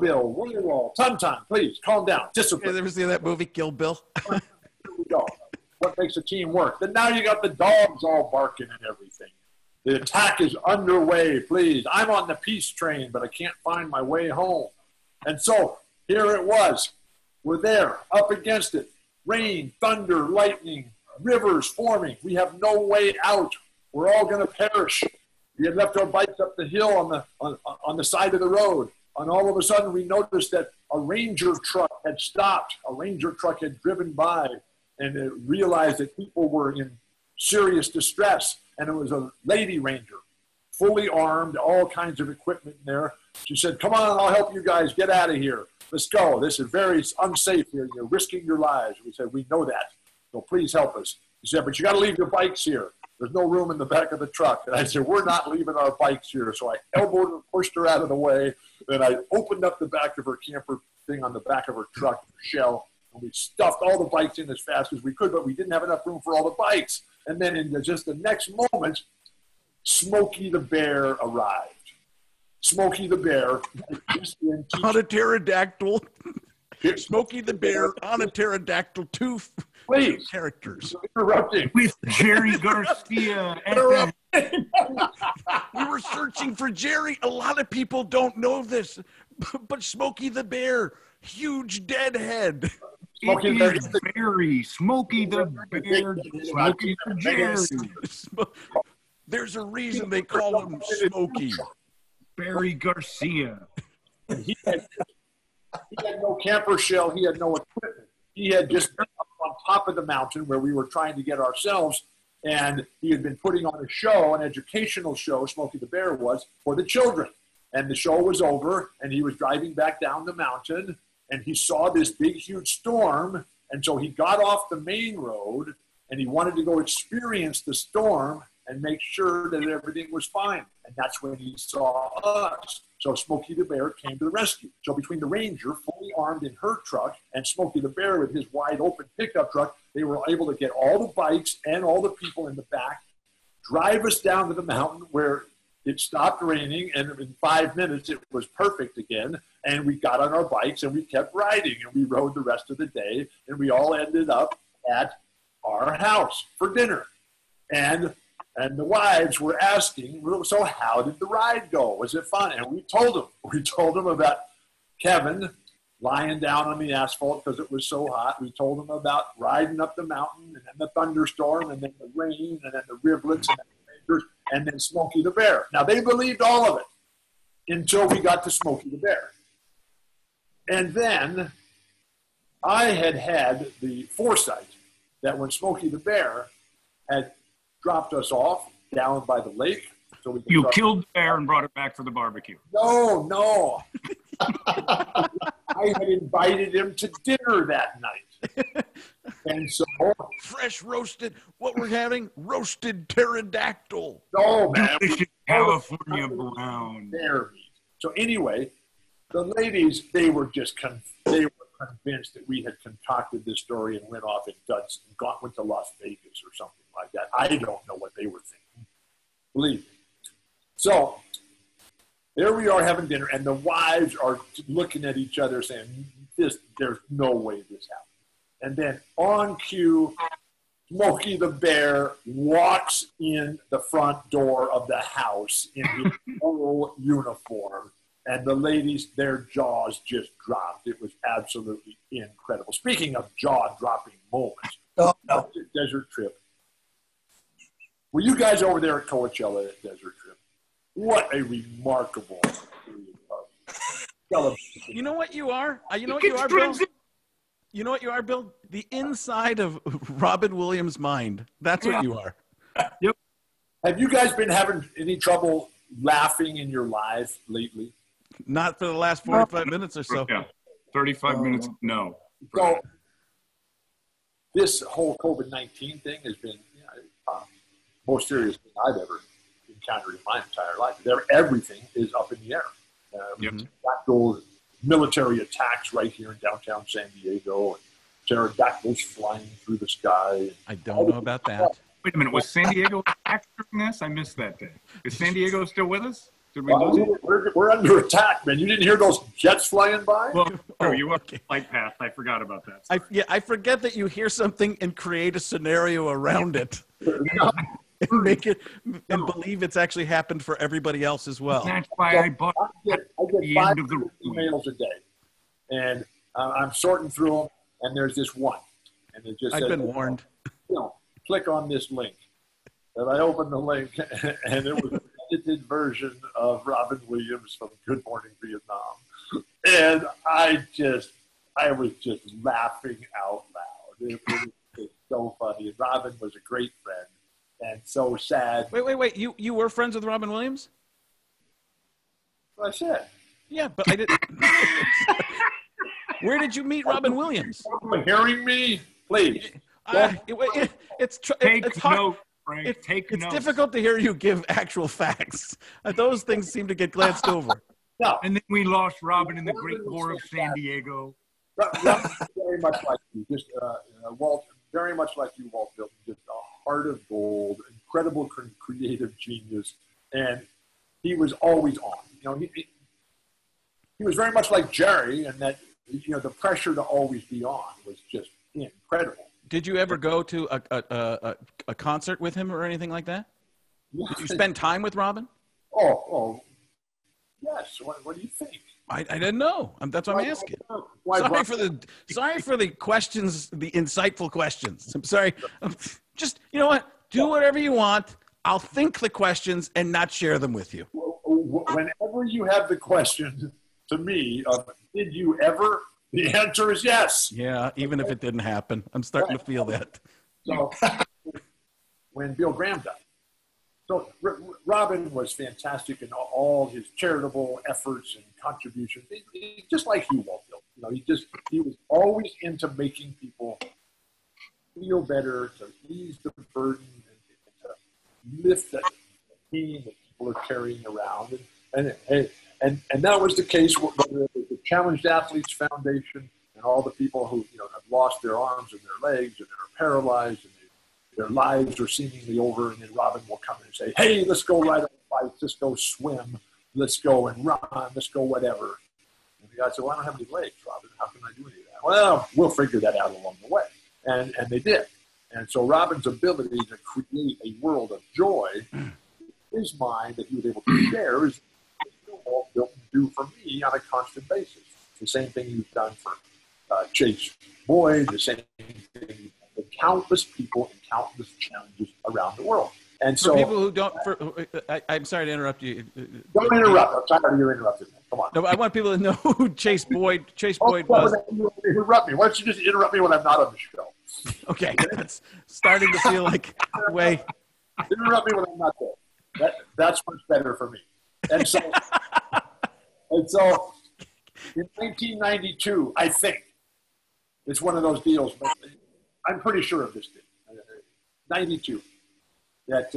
Bill, Wonderwall, Tum, please calm down. You Discipline. ever see that movie, Kill Bill? Here we go. What makes a team work? Then now you got the dogs all barking and everything. The attack is underway. Please, I'm on the peace train, but I can't find my way home. And so Here it was. We're there, up against it. Rain, thunder, lightning, rivers forming. We have no way out. We're all going to perish. We had left our bikes up the hill on the side of the road. And all of a sudden, we noticed that a ranger truck had stopped. A ranger truck had driven by, and it realized that people were in serious distress. And it was a lady ranger, fully armed, all kinds of equipment in there. She said, "Come on, I'll help you guys get out of here. Let's go. This is very unsafe here. You're risking your lives." We said, "We know that. So please help us." She said, "But you got to leave your bikes here. There's no room in the back of the truck." And I said, "We're not leaving our bikes here." So I elbowed her, pushed her out of the way. Then I opened up the back of her camper thing on the back of her truck, shell, and we stuffed all the bikes in as fast as we could, but we didn't have enough room for all the bikes. And then in just the next moment, Smokey the Bear arrived. Smokey the Bear. On a pterodactyl. Smokey the Bear on a pterodactyl, two Please. characters. Interrupting. With Jerry Garcia. We were searching for Jerry. A lot of people don't know this, but Smokey the Bear, huge deadhead. Smokey the Berry. Smokey the Bear. Smokey the Jerry. There's a reason they call him Smokey. Barry Garcia. He had no camper shell. He had no equipment. He had just been up on top of the mountain where we were trying to get ourselves, and he had been putting on a show, an educational show, Smokey the Bear was, for the children. And the show was over, and he was driving back down the mountain, and he saw this big, huge storm, and so he got off the main road, and he wanted to go experience the storm and make sure that everything was fine. And that's when he saw us. So Smokey the Bear came to the rescue. So between the ranger, fully armed in her truck, and Smokey the Bear with his wide open pickup truck, they were able to get all the bikes and all the people in the back, drive us down to the mountain where it stopped raining, and in 5 minutes it was perfect again. And we got on our bikes and we kept riding, and we rode the rest of the day, and we all ended up at our house for dinner. And the wives were asking, "So how did the ride go? Was it fun?" And we told them about Kevin lying down on the asphalt because it was so hot. We told them about riding up the mountain, and then the thunderstorm, and then the rain, and then the rivulets, and then the rangers, and then Smokey the Bear. Now, they believed all of it until we got to Smokey the Bear. And then I had the foresight that when Smokey the Bear had dropped us off down by the lake. So we You killed the bear and brought it back for the barbecue. No. I had invited him to dinner that night. And so... Fresh roasted, what we're having? Roasted pterodactyl. No, man. Delicious California brown. Bear meat. So anyway, the ladies, they were convinced that we had concocted this story and went off and went to Las Vegas or something like that. I don't know what they were thinking. Believe me. So there we are having dinner, and the wives are looking at each other saying, there's no way this happened. And then on cue, Smokey the Bear walks in the front door of the house in his full uniform. And the ladies, their jaws just dropped. It was absolutely incredible. Speaking of jaw-dropping moments, Desert Trip. Were you guys over there at Coachella at Desert Trip? What a remarkable celebration. You know what you are? You know what you are, Bill? You know what you are, Bill? The inside of Robin Williams' mind. That's what you are. Yep. Have you guys been having any trouble laughing in your lives lately? Not for the last 45 minutes or so. Yeah. 35 minutes, no. So this whole COVID-19 thing has been most serious thing I've ever encountered in my entire life. Everything is up in the air. Pterodactyl military attacks right here in downtown San Diego, and pterodactyls flying through the sky. I don't know about that. Wait a minute, was San Diego attacked during this? I missed that day. Is San Diego still with us? Did we lose it? We're under attack, man. You didn't hear those jets flying by? Well, you were flight path. I forgot about that. I forget that you hear something and create a scenario around it. And make it and believe it's actually happened for everybody else as well. That's why I bought I get the 5 end of the emails a day. And I'm sorting through them, and there's this one. And it just I've says, been warned. Click on this link. And I opened the link, and it was an edited version of Robin Williams from Good Morning Vietnam. And I was just laughing out loud. It was just so funny. And Robin was a great friend and so sad. Wait. You were friends with Robin Williams? What I said. Yeah, but I didn't. Where did you meet Robin Williams? Are you hearing me? Please. It's hard. Note, Frank. It's difficult to hear you give actual facts. Those things seem to get glanced over. No. And then we lost Robin in the Great War of San Diego. Robin, very much like you, Walt, very much like you, Walt Hilton, just a heart of gold, incredible creative genius, and he was always on. He was very much like Jerry, and that the pressure to always be on was just incredible. Did you ever go to a concert with him or anything like that? Did you spend time with Robin? Oh, yes. What do you think? I didn't know. That's what I'm asking. Sorry for the questions, the insightful questions. I'm sorry. Just, you know what? Do whatever you want. I'll think the questions and not share them with you. Whenever you have the question to me of, did you ever? The answer is yes. Yeah, even if it didn't happen. I'm starting to feel that. So when Bill Graham died. So Robin was fantastic in all his charitable efforts and contributions. Just like you, Walt Hilton. He was always into making people feel better, to ease the burden, and to lift the pain that people are carrying around. And that was the case with the Challenged Athletes Foundation and all the people who have lost their arms and their legs and are paralyzed and their lives are seemingly over. And then Robin will come in and say, "Hey, let's go ride on bikes, let's go swim, let's go and run, let's go whatever." And the guy said, "Well, I don't have any legs, Robin. How can I do any of that?" "Well, we'll figure that out along the way." And they did. And so Robin's ability to create a world of joy in his mind that he was able to share is what Bill do for me on a constant basis. The same thing you've done for Chase Boyd, the same thing you've done for countless people and countless challenges around the world. And so, for people who don't, I'm sorry to interrupt you. Don't interrupt. I'm tired of you interrupting me. Come on. No, I want people to know who Chase Boyd was. Interrupt me. Why don't you just interrupt me when I'm not on the show? Okay, it's starting to feel like the way. Interrupt me when I'm not there. That's much better for me. And so in 1992, I think it's one of those deals, but I'm pretty sure of this thing. 92, that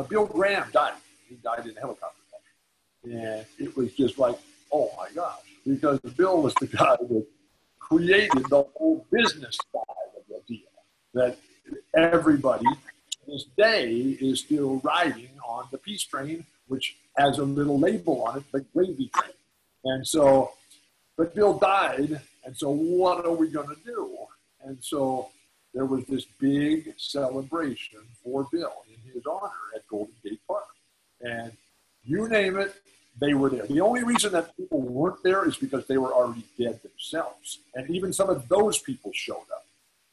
Bill Graham died. He died in a helicopter crash. And it was just like, oh my gosh, because Bill was the guy that created the whole business side of the deal. That everybody to this day is still riding on the peace train, which has a little label on it, the gravy train. And so, but Bill died, and so what are we going to do? And so there was this big celebration for Bill in his honor at Golden Gate Park. And you name it, they were there. The only reason that people weren't there is because they were already dead themselves. And even some of those people showed up.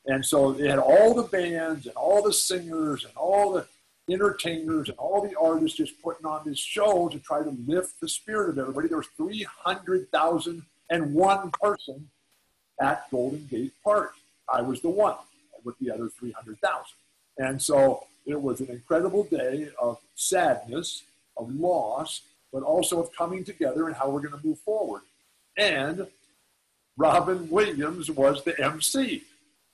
And so they had all the bands and all the singers and all the entertainers and all the artists just putting on this show to try to lift the spirit of everybody. There was 300,001 person at Golden Gate Park. I was the one with the other 300,000. And so it was an incredible day of sadness, of loss, but also of coming together and how we're going to move forward. And Robin Williams was the MC.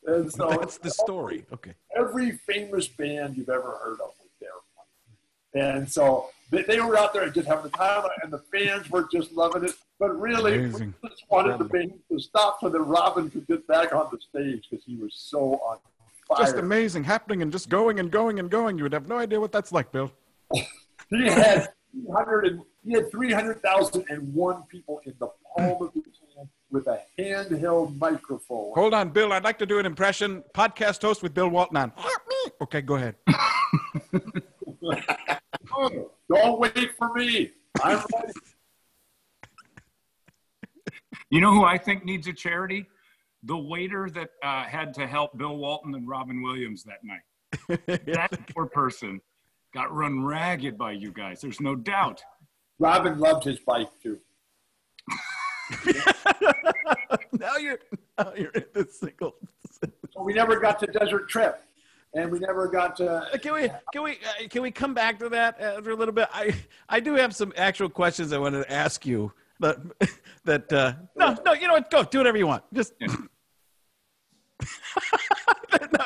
And so that's the story. Okay. Every famous band you've ever heard of was there. And so they were out there just having the time, and the fans were just loving it. But really, we just wanted the band to stop so that Robin could get back on the stage because he was so on fire. Just amazing, happening and just going and going and going. You would have no idea what that's like, Bill. He had 300,001 people in the palm of his hand with a handheld microphone. Hold on, Bill. I'd like to do an impression. Podcast host with Bill Walton on. Okay, go ahead. Don't wait for me. I'm ready. You know who I think needs a charity? The waiter that had to help Bill Walton and Robin Williams that night. That poor person got run ragged by you guys. There's no doubt. Robin loved his bike too. now you're in the single. So we never got to Desert Trip, and we never got to. Can we come back to that after a little bit? I do have some actual questions I wanted to ask you, but no, you know what? Go do whatever you want. Just no,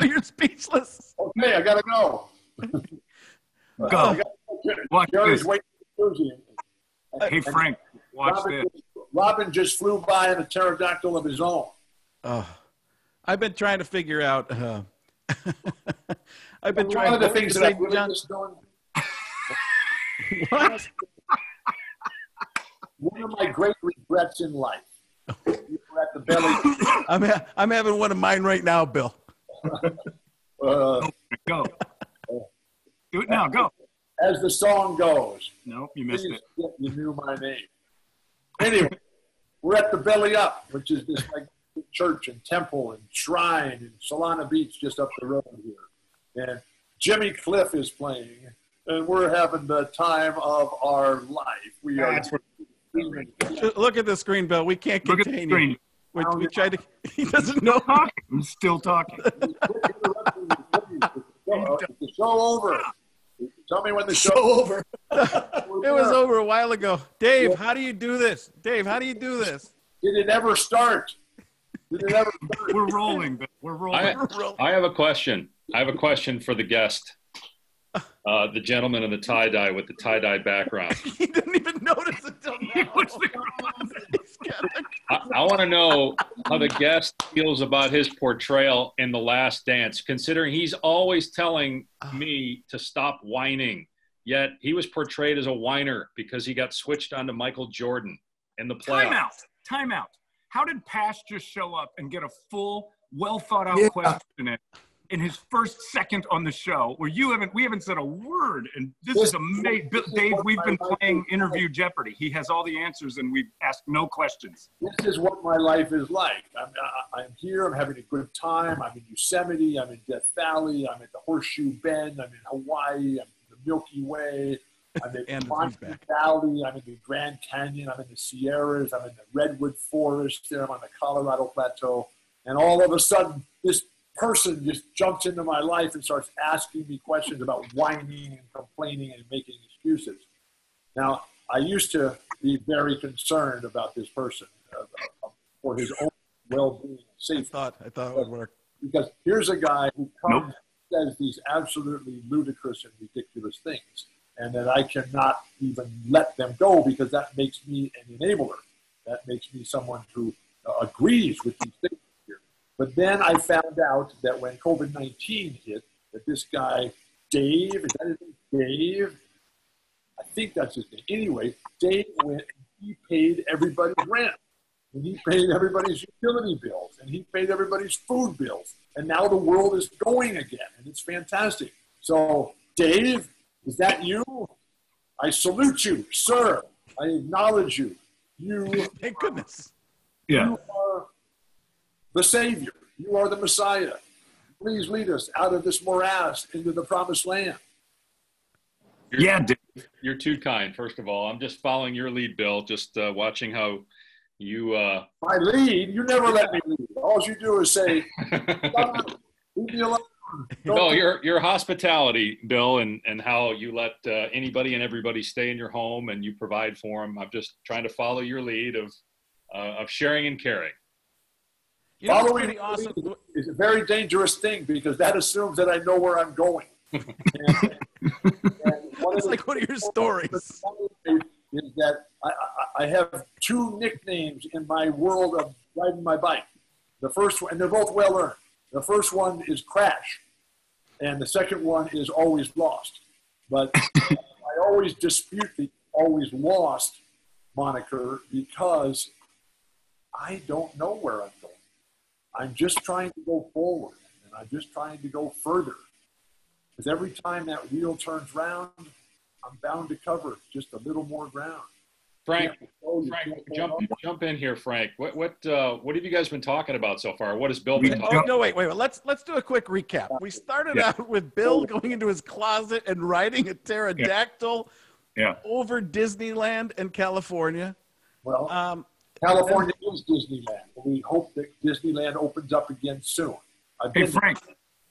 you're speechless. Okay, I gotta go. Go. Watch Jerry's this. waiting for Susie. Hey, Frank, watch this. Robin just flew by in a pterodactyl of his own. I've been trying to figure out. I've been trying. One of the to things that say, I've really John, just done. what? One of my great regrets in life. You were at the belly. I'm having one of mine right now, Bill. Go. Do it now. Go. As the song goes. Nope, you missed it. You knew my name. Anyway, we're at the Belly Up, which is this like church and temple and shrine in Solana Beach, just up the road here. And Jimmy Cliff is playing, and we're having the time of our life. We are. Look at the screen, Bill. We can't Look at the contain screen. you. We tried to. He doesn't know. I'm still talking. Is the show over? Tell me when the show over. It was over a while ago. Dave, how do you do this? Dave, how do you do this? Did it ever start? Did it ever start? We're rolling. Bill. We're rolling. I have a question. I have a question for the guest, the gentleman in the tie-dye with the tie-dye background. He didn't even notice until now. I want to know how the guest feels about his portrayal in The Last Dance, considering he's always telling me to stop whining, yet he was portrayed as a whiner because he got switched onto Michael Jordan in the playoffs. Time out. How did Pasch just show up and get a full, well-thought-out question in his first second on the show, where we haven't said a word, and this is amazing. Dave, we've been playing Interview Jeopardy. He has all the answers, and we've asked no questions. This is what my life is like. I'm here. I'm having a good time. I'm in Yosemite. I'm in Death Valley. I'm at the Horseshoe Bend. I'm in Hawaii. I'm in the Milky Way. I'm in Mountain Valley. I'm in the Grand Canyon. I'm in the Sierras. I'm in the Redwood Forest. There, I'm on the Colorado Plateau. And all of a sudden, this person just jumps into my life and starts asking me questions about whining and complaining and making excuses. Now, I used to be very concerned about this person for his own well-being and safety. I thought it would work. Because here's a guy who comes and says these absolutely ludicrous and ridiculous things, and that I cannot even let them go because that makes me an enabler. That makes me someone who agrees with these things. But then I found out that when COVID-19 hit, that this guy, Dave, is that his name? Dave? I think that's his name. Anyway, Dave went and he paid everybody's rent. And he paid everybody's utility bills. And he paid everybody's food bills. And now the world is going again. And it's fantastic. So, Dave, is that you? I salute you, sir. I acknowledge you. Thank goodness. You are the Savior. You are the Messiah. Please lead us out of this morass into the promised land. You're too kind, first of all. I'm just following your lead, Bill, just watching how you... My lead? You never let me lead. All you do is say, leave me alone. No, your hospitality, Bill, and how you let anybody and everybody stay in your home and you provide for them. I'm just trying to follow your lead of sharing and caring. Following awesome is a very dangerous thing because that assumes that I know where I'm going. It's like one of your stories. Is that I have two nicknames in my world of riding my bike. The first one, and they're both well earned. The first one is Crash, and the second one is Always Lost. But I always dispute the Always Lost moniker because I don't know where I'm going. I'm just trying to go forward, and I'm just trying to go further. Because every time that wheel turns round, I'm bound to cover just a little more ground. Frank, jump in here, Frank. What have you guys been talking about so far? What has Bill been talking? Oh no, wait. Let's do a quick recap. We started out with Bill going into his closet and riding a pterodactyl over Disneyland in California. Well, California is Disneyland. We hope that Disneyland opens up again soon. Hey, Frank,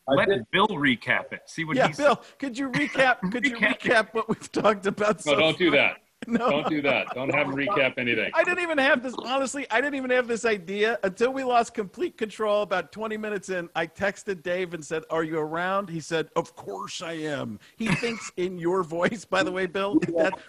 let Bill recap it. See what he Bill, could you recap? Could you recap what we've talked about? No, don't do that. No. Don't do that. Don't have him recap anything. I didn't even have this. Honestly, I didn't even have this idea until we lost complete control. About 20 minutes in, I texted Dave and said, "Are you around?" He said, "Of course I am." He thinks in your voice, by the way, Bill,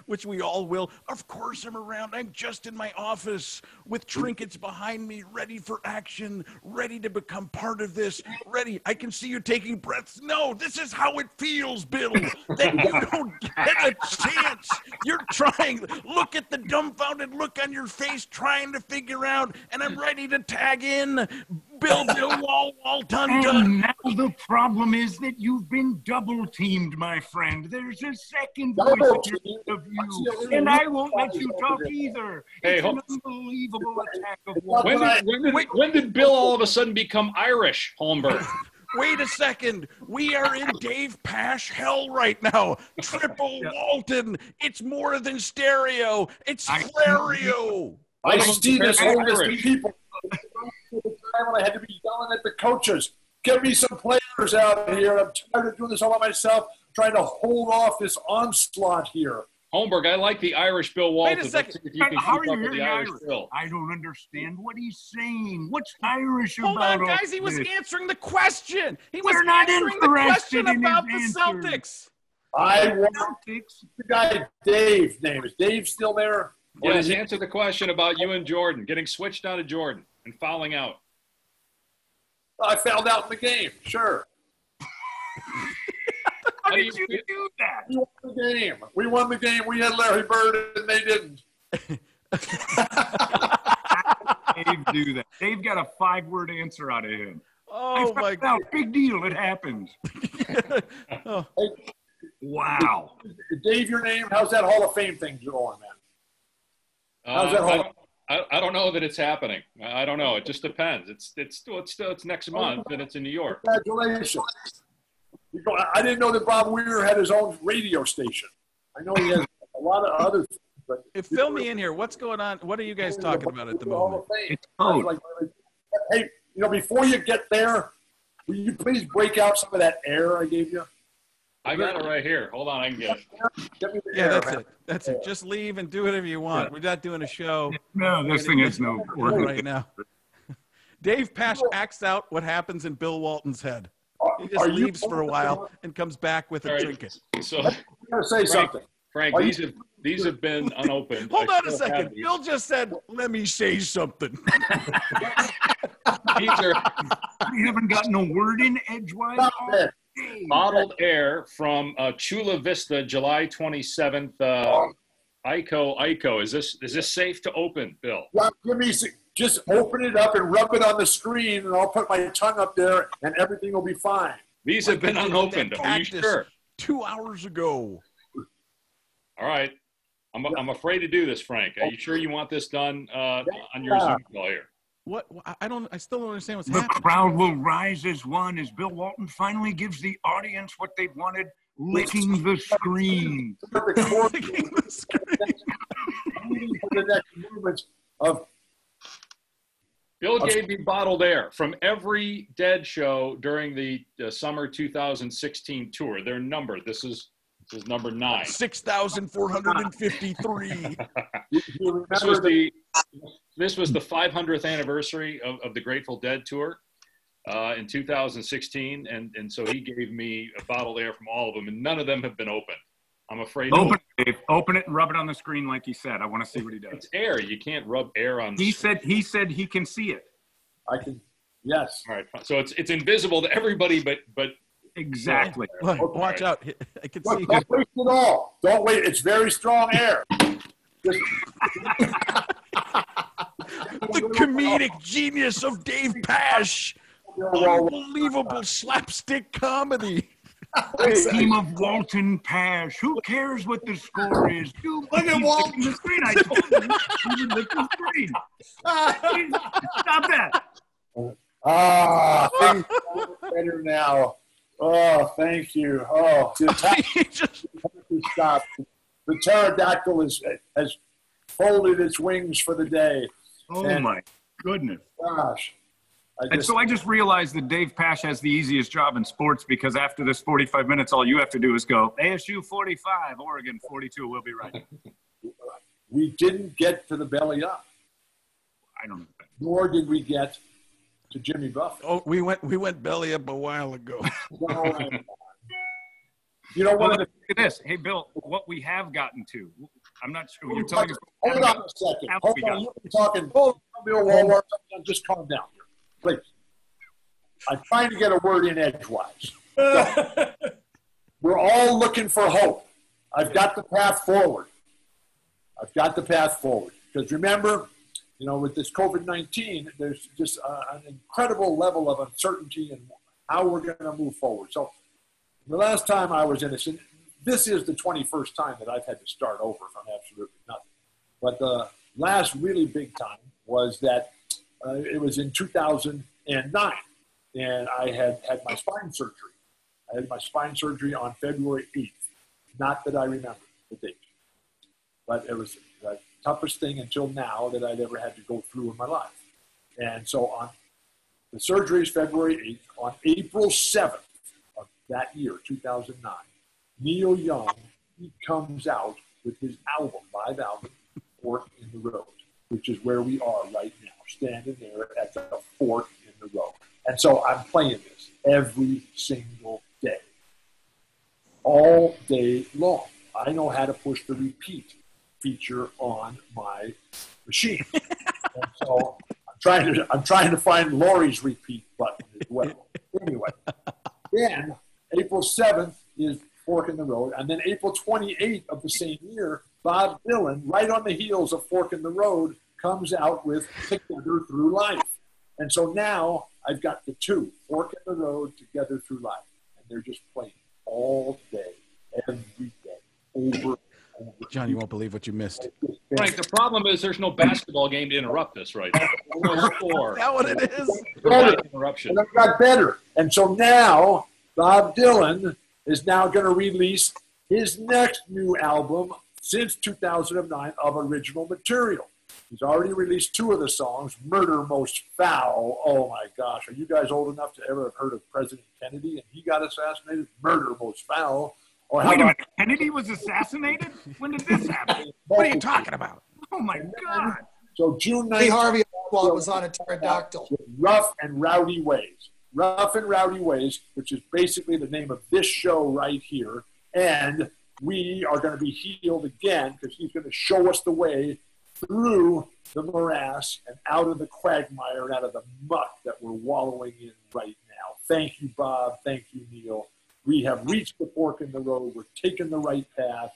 which we all will. Of course I'm around. I'm just in my office with trinkets behind me, ready for action, ready to become part of this. Ready. I can see you taking breaths. No, this is how it feels, Bill. That you don't get a chance. You're trying. Look at the dumbfounded look on your face, trying to figure out, and I'm ready to tag in Bill Walton. And now the problem is that you've been double teamed, my friend. There's a second voice of you, and I won't let you talk either. It's an unbelievable attack of when did Bill all of a sudden become Irish, Holmberg? Wait a second. We are in Dave Pasch hell right now. Triple Walton. It's more than stereo. It's stereo. I see this all these people. I had to be yelling at the coaches. Get me some players out here. I'm tired of doing this all by myself. I'm trying to hold off this onslaught here. Holmberg, I like the Irish Bill Walton. Wait a second. How are you hearing Irish? I don't understand what he's saying. What's Irish about? Hold on, guys. He was answering the question. He was answering the question about the Celtics. I want the guy Dave. Name is Dave still there? Yes, answer the question about you and Jordan getting switched on to Jordan and fouling out. I fouled out in the game. Sure. How did you do that? We won the game. We won the game. We had Larry Bird, and they didn't. Dave do that. Dave got a 5-word answer out of him. Oh, my God. Big deal. It happened. Oh. Hey, wow. Dave, your name? How's that Hall of Fame thing going, man? How's that I don't know that it's happening. I don't know. It just depends. It's next month, and it's in New York. Congratulations. I didn't know that Bob Weir had his own radio station. I know he has a lot of other things. But fill me in here. What's going on? What are you guys talking about at the moment? Hey, before you get there, will you please break out some of that air I gave you? I got it right here. Hold on, I can get it. Get me the air, that's man. it. That's it. Just leave and do whatever you want. We're not doing a show. No, this thing is no work right now. Dave Pasch acts out what happens in Bill Walton's head. He just leaves for a while and comes back with a trinket. So I'm going to say something. Frank, these have been unopened. Hold on a second. Bill just said, "Let me say something." We haven't gotten a word in edgewise. Bottled air from Chula Vista, July 27th. Ico. Is this safe to open, Bill? Well, just open it up and rub it on the screen, and I'll put my tongue up there, and everything will be fine. These have been unopened. Are you sure? 2 hours ago. All right. I'm afraid to do this, Frank. Are you sure you want this done on your Zoom call here? What? I still don't understand what's happening. The crowd will rise as one as Bill Walton finally gives the audience what they wanted, licking the screen. Licking the screen. The next movements of Bill gave me bottled air from every Dead show during the summer 2016 tour. They're numbered. This is number 9. 6,453. This was the 500th anniversary of the Grateful Dead tour in 2016, and so he gave me a bottled air from all of them, and none of them have been opened. I'm afraid. Open it and rub it on the screen like he said. I want to see what he does. It's air. You can't rub air on. He said he can see it. I can. Yes. All right. So it's invisible to everybody, but exactly. Watch out. I can see. Don't waste it all. Don't wait. It's very strong air. The comedic genius of Dave Pasch. Unbelievable slapstick comedy. Team of Walton Pasch. Who cares what the score is? Look at Walton. The screen. I told you. You would lift the screen. Stop that. Things are better now. Oh, thank you. Oh, stop. The pterodactyl has folded its wings for the day. Oh, my goodness. Gosh. I just realized that Dave Pasch has the easiest job in sports because after this 45 minutes, all you have to do is go, ASU 45, Oregon 42. We'll be right. We didn't get to the belly up. I don't know. Nor did we get to Jimmy Buffett. Oh, we went belly up a while ago. You know what? Look at this. Hey, Bill, what we have gotten to. I'm not sure. You're telling us. Hold on a second. Hold on. You're talking. Bill Walton. Just calm down here, please. I'm trying to get a word in edgewise. We're all looking for hope. I've got the path forward. Because remember, with this COVID-19, there's just an incredible level of uncertainty in how we're going to move forward. So the last time I was in this is the 21st time that I've had to start over from absolutely nothing. But the last really big time was that it was in 2009, and I had my spine surgery. I had my spine surgery on February 8th. Not that I remember the date, but it was the toughest thing until now that I'd ever had to go through in my life. And so on the surgery is February 8th. On April 7th of that year, 2009, Neil Young, he comes out with his live album, Fork in the Road, which is where we are right now, standing there at the fork in the road. And so I'm playing this every single day, all day long. I know how to push the repeat feature on my machine. And so I'm trying to find Lori's repeat button as well. Anyway, then April 7th is Fork in the Road. And then April 28th of the same year, Bob Dylan, right on the heels of Fork in the Road, comes out with Together Through Life. And so now I've got the two, Fork in the Road, Together Through Life. And they're just playing all day, every day, over. John, you won't believe what you missed. Frank, the problem is there's no basketball game to interrupt this right now. No score. Is that what it is? Interruption. And it got better. And so now Bob Dylan is now going to release his next new album since 2009 of original material. He's already released two of the songs, Murder Most Foul. Oh, my gosh. Are you guys old enough to ever have heard of President Kennedy and he got assassinated? Murder Most Foul. Or Wait a minute. Kennedy was assassinated? When did this happen? What are you talking about? Oh, my God. So June 9th. Lee Harvey Oswald was on a pterodactyl. Rough and Rowdy Ways. Rough and Rowdy Ways, which is basically the name of this show right here. And we are going to be healed again because he's going to show us the way through the morass and out of the quagmire and out of the muck that we're wallowing in right now. Thank you, Bob. Thank you, Neil. We have reached the fork in the road. We're taking the right path.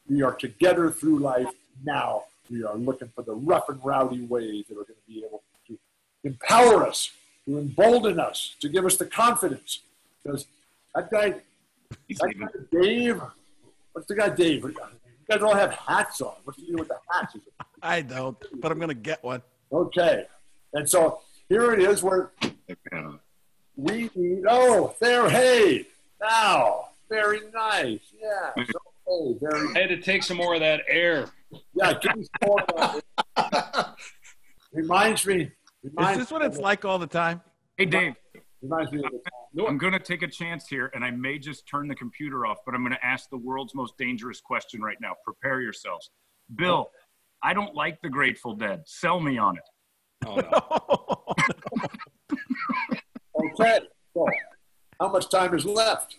We are together through life. Now we are looking for the rough and rowdy ways that are going to be able to empower us, to embolden us, to give us the confidence. Because that guy Dave, what's the guy Dave? You guys all have hats on. What's the deal with the hats? I don't, but I'm going to get one. Okay. And so here it is where we need, hey, now, very nice. Yeah. So, very I had to take some more of that air. Yeah, give me some more of that. Reminds me. Is this what it's like all the time? Hey, Dave. Reminds me of the time. I'm going to take a chance here, and I may just turn the computer off, but I'm going to ask the world's most dangerous question right now. Prepare yourselves. Bill, I don't like the Grateful Dead. Sell me on it. Oh, no. Okay. So, how much time is left?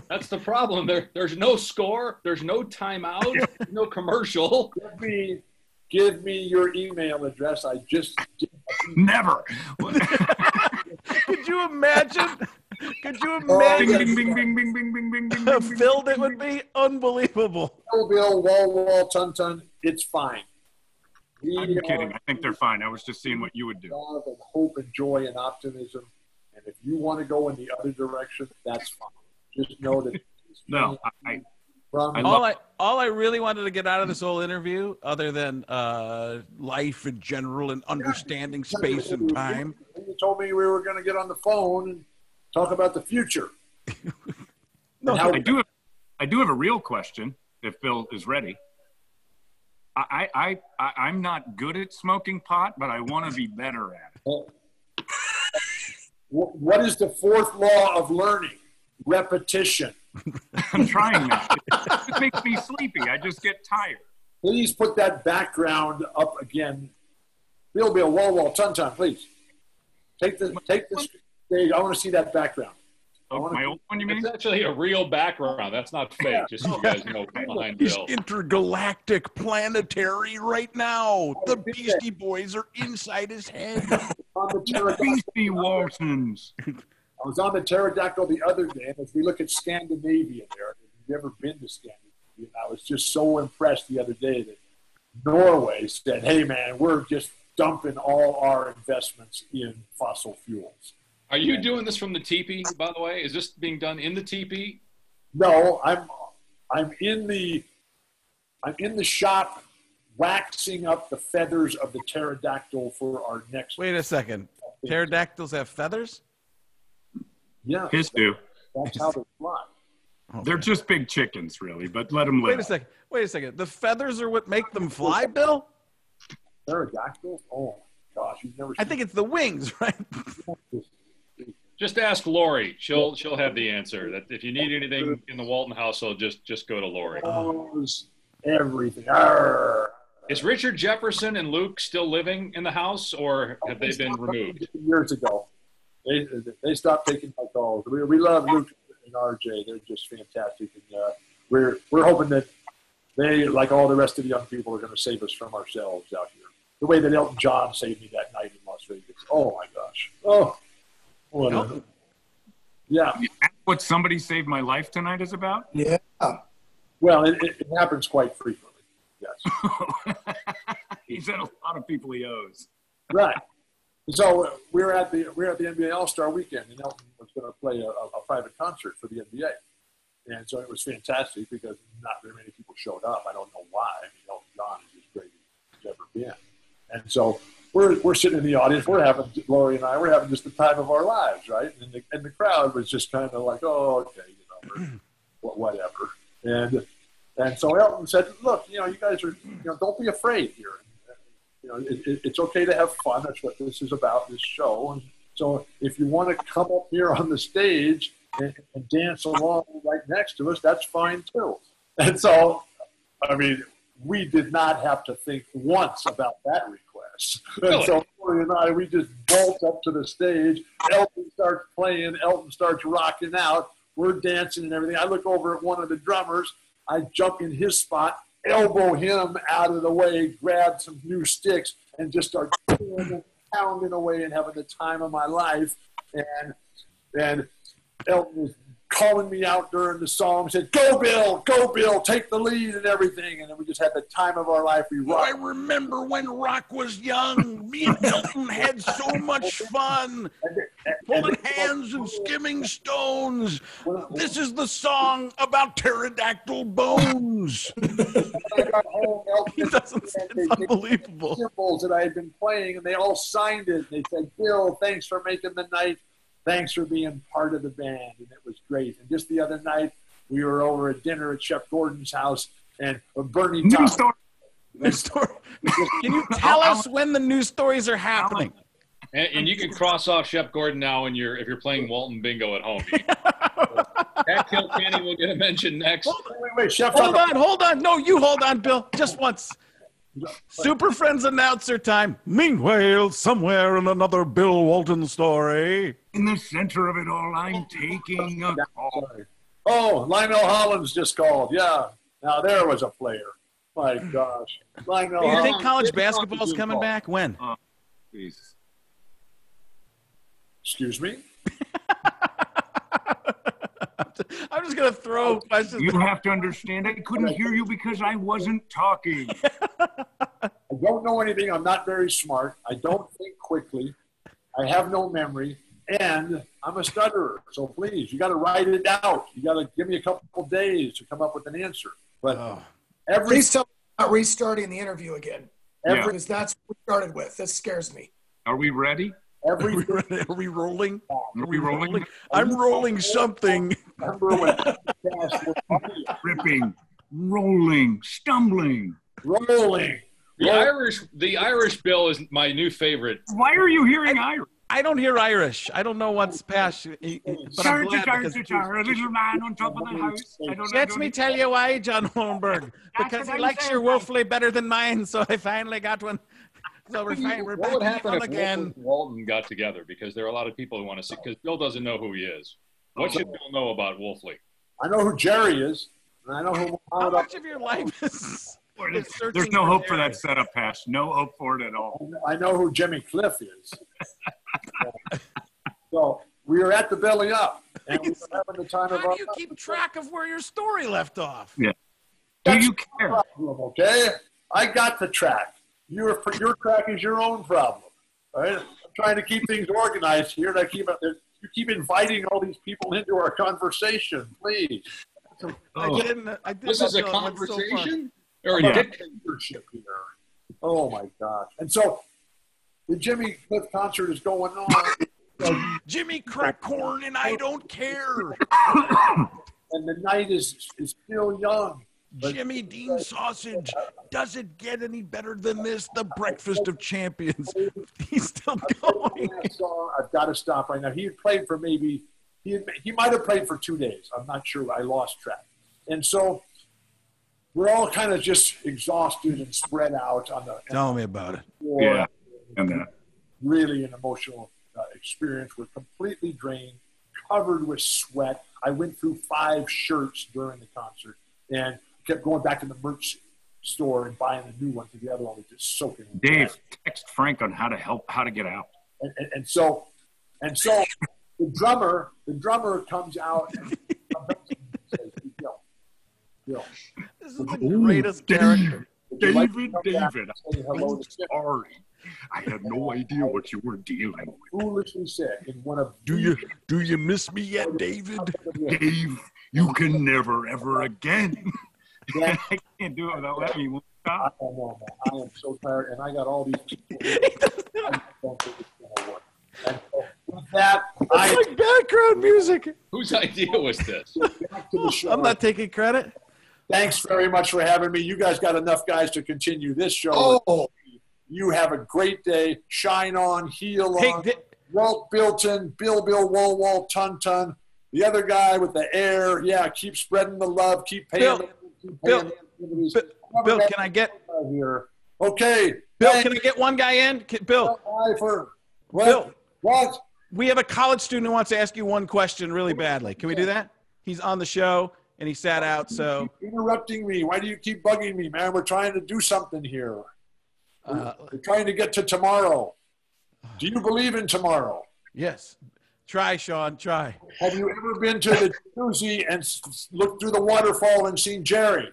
That's the problem. There's no score. There's no timeout. No commercial. Give me your email address. I just did. Never. Could you imagine? Could you Bing, imagine? bing, bing, bing, bing, bing, bing, bing, bing, How bing, filled it bing, would bing. be? Unbelievable. Bill, wall, tun. It's fine. I'm kidding. I think they're fine. I was just seeing what you would do. Love and hope and joy and optimism. And if you want to go in the other direction, that's fine. just know that. No, all I really wanted to get out of this whole interview, other than life in general and understanding space and time. You told me we were going to get on the phone and talk about the future. No, I do have a real question. If Bill is ready, I'm not good at smoking pot, but I want to be better at it. What is the fourth law of learning? Repetition. I'm trying that. It makes me sleepy. I just get tired. Please put that background up again. Bill, whoa, ton, please. Take the stage. I want to see that background. Oh, my old one, you mean? It's actually a real background. That's not fake, just so you guys know behind He's Bill. intergalactic, planetary right now. The Beastie Boys are inside his head. Beastie Waltons. I was on the pterodactyl the other day, and as we look at Scandinavia there, if you've ever been to Scandinavia, I was just so impressed the other day that Norway said, hey, man, we're just dumping all our investments in fossil fuels. Are you doing this from the teepee, by the way? Is this being done in the teepee? No, I'm in the shop waxing up the feathers of the pterodactyl for our next. Wait a second. Pterodactyls have feathers? Yeah. His do. That's how they fly. Okay. They're just big chickens, really, but let them live. Wait a second. The feathers are what make them fly, Bill? Pterodactyls? Oh, gosh. You've never seen. I think it's the wings, right? Just ask Lori. She'll have the answer. That if you need anything in the Walton household, just go to Lori. Everything. Arr. Is Richard Jefferson and Luke still living in the house, or have they been removed? Years ago. They stopped taking my calls. We love Luke and RJ. They're just fantastic. And we're hoping that they, like all the rest of the young people, are going to save us from ourselves out here. The way that Elton John saved me that night in Las Vegas. Oh, my gosh. Oh. What yeah. What Somebody Saved My Life Tonight is about? Yeah. Well, it happens quite frequently. Yes. He's had a lot of people he owes. Right. So we're at the NBA All-Star Weekend, and Elton was going to play a private concert for the NBA. And so it was fantastic because not very many people showed up. I don't know why. I mean, Elton John is as great as he's ever been. And so we're sitting in the audience. Lori and I, we're having just the time of our lives, right? And the crowd was just kind of like, oh, okay, whatever. And so Elton said, look, you guys are, don't be afraid here. It's okay to have fun. That's what this is about, this show. And so if you want to come up here on the stage and dance along right next to us, that's fine too. And so, I mean, we did not have to think once about that request. And so Lori and I, we just bolt up to the stage. Elton starts playing. Elton starts rocking out. We're dancing and everything. I look over at one of the drummers. I jump in his spot, elbow him out of the way, grab some new sticks, and just start pounding away and having the time of my life. And Elton was calling me out during the song, said, go Bill, take the lead and everything. And then we just had the time of our life. I remember when rock was young. Me and Elton had so much fun. Holding hands and skimming stones. This is the song about pterodactyl bones. I got home, It's unbelievable. Symbols that I had been playing, and they all signed it. They said, Bill, thanks for making the night. Thanks for being part of the band. And it was great. And just the other night, we were over at dinner at Chef Gordon's house, and Bernie News story. Can you tell us when the news stories are happening? And you can cross off Chef Gordon now if you're playing Walton Bingo at home. Pat Kilkenny will get a mention next. Wait, Chef. Hold on. No, you hold on, Bill. Just once. Super Friends announcer time. Meanwhile, somewhere in another Bill Walton story. In the center of it all, I'm taking a call. Oh, Lionel Hollins just called. Yeah. Now there was a player. My gosh. Lionel Do you Hollins. think college basketball's coming back? When? Jesus. Excuse me? I'm just going to throw questions. You have to understand, I couldn't hear you because I wasn't talking. I don't know anything. I'm not very smart. I don't think quickly. I have no memory. And I'm a stutterer, so please, you got to write it out. You got to give me a couple of days to come up with an answer. But please tell me about restarting the interview again. Because that's what we started with. This scares me. Are we ready? Are we rolling? Are we rolling? I'm rolling something. Ripping, rolling, stumbling. Rolling. The Irish Bill is my new favorite. Why are you hearing Irish? I don't hear Irish. I don't know what's Pasch. But I'm glad because a little man on top of the house. let me tell you why, John Holmberg. Because he likes your woefully better than mine, so I finally got one. So we're fine. We're what back would happen if again. Wolf and Walton got together? Because there are a lot of people who want to see. Because Bill doesn't know who he is. What should Bill know about Wolfley? I know who Jerry is, and I know who. How much of your life is? There's no hope for that setup, Pasch. No hope for it at all. I know who Jimmy Cliff is. So we were at the Belly Up, and we were having the time of our life. How do you keep track of where your story left off? Yeah. Do you care? Problem, okay, I got the track. Your track is your own problem. All right, I'm trying to keep things organized here, and you keep inviting all these people into our conversation, please. This is a conversation or a dictatorship here. Oh my gosh! And so the Jimmy Cliff concert is going on. Jimmy crack corn, and I don't care. And the night is still young. Jimmy Dean sausage. Does it get any better than this? The breakfast of champions. He's still going. I've got to stop right now. He had played for he might have played for 2 days. I'm not sure. I lost track. And so we're all kind of just exhausted and spread out on the. Tell me about it. Yeah. And really an emotional experience. We're completely drained, covered with sweat. I went through 5 shirts during the concert and kept going back to the merch store and buying a new one because the other one was just soaking wet. Dave, text Frank on how to get out. And so the drummer comes out and says, Bill. This is the greatest character. David, I'm sorry. I had no idea what you were dealing with. Foolishly said in one of Do you miss me yet, David? Dave, you can never ever again. I can't do it without letting you stop. I am so tired, and I got all these people. I don't think it's gonna work. And so with that, it's like background music. Whose idea was this? Back to the show. I'm not taking credit. Thanks very much for having me. You guys got enough guys to continue this show. Oh. You have a great day. Shine on, heal on. Walt Bilton, Bill Wall, Tun. The other guy with the air. Yeah, keep spreading the love. Keep paying. Bill, can I get here? Okay. Bill, can I get one guy in? Bill. What? We have a college student who wants to ask you one question really badly. Can we do that? He's on the show and he sat out. So interrupting me. Why do you keep bugging me, man? We're trying to do something here. We're trying to get to tomorrow. Do you believe in tomorrow? Yes. Try, Shaun. Try. Have you ever been to the jacuzzi and looked through the waterfall and seen Jerry?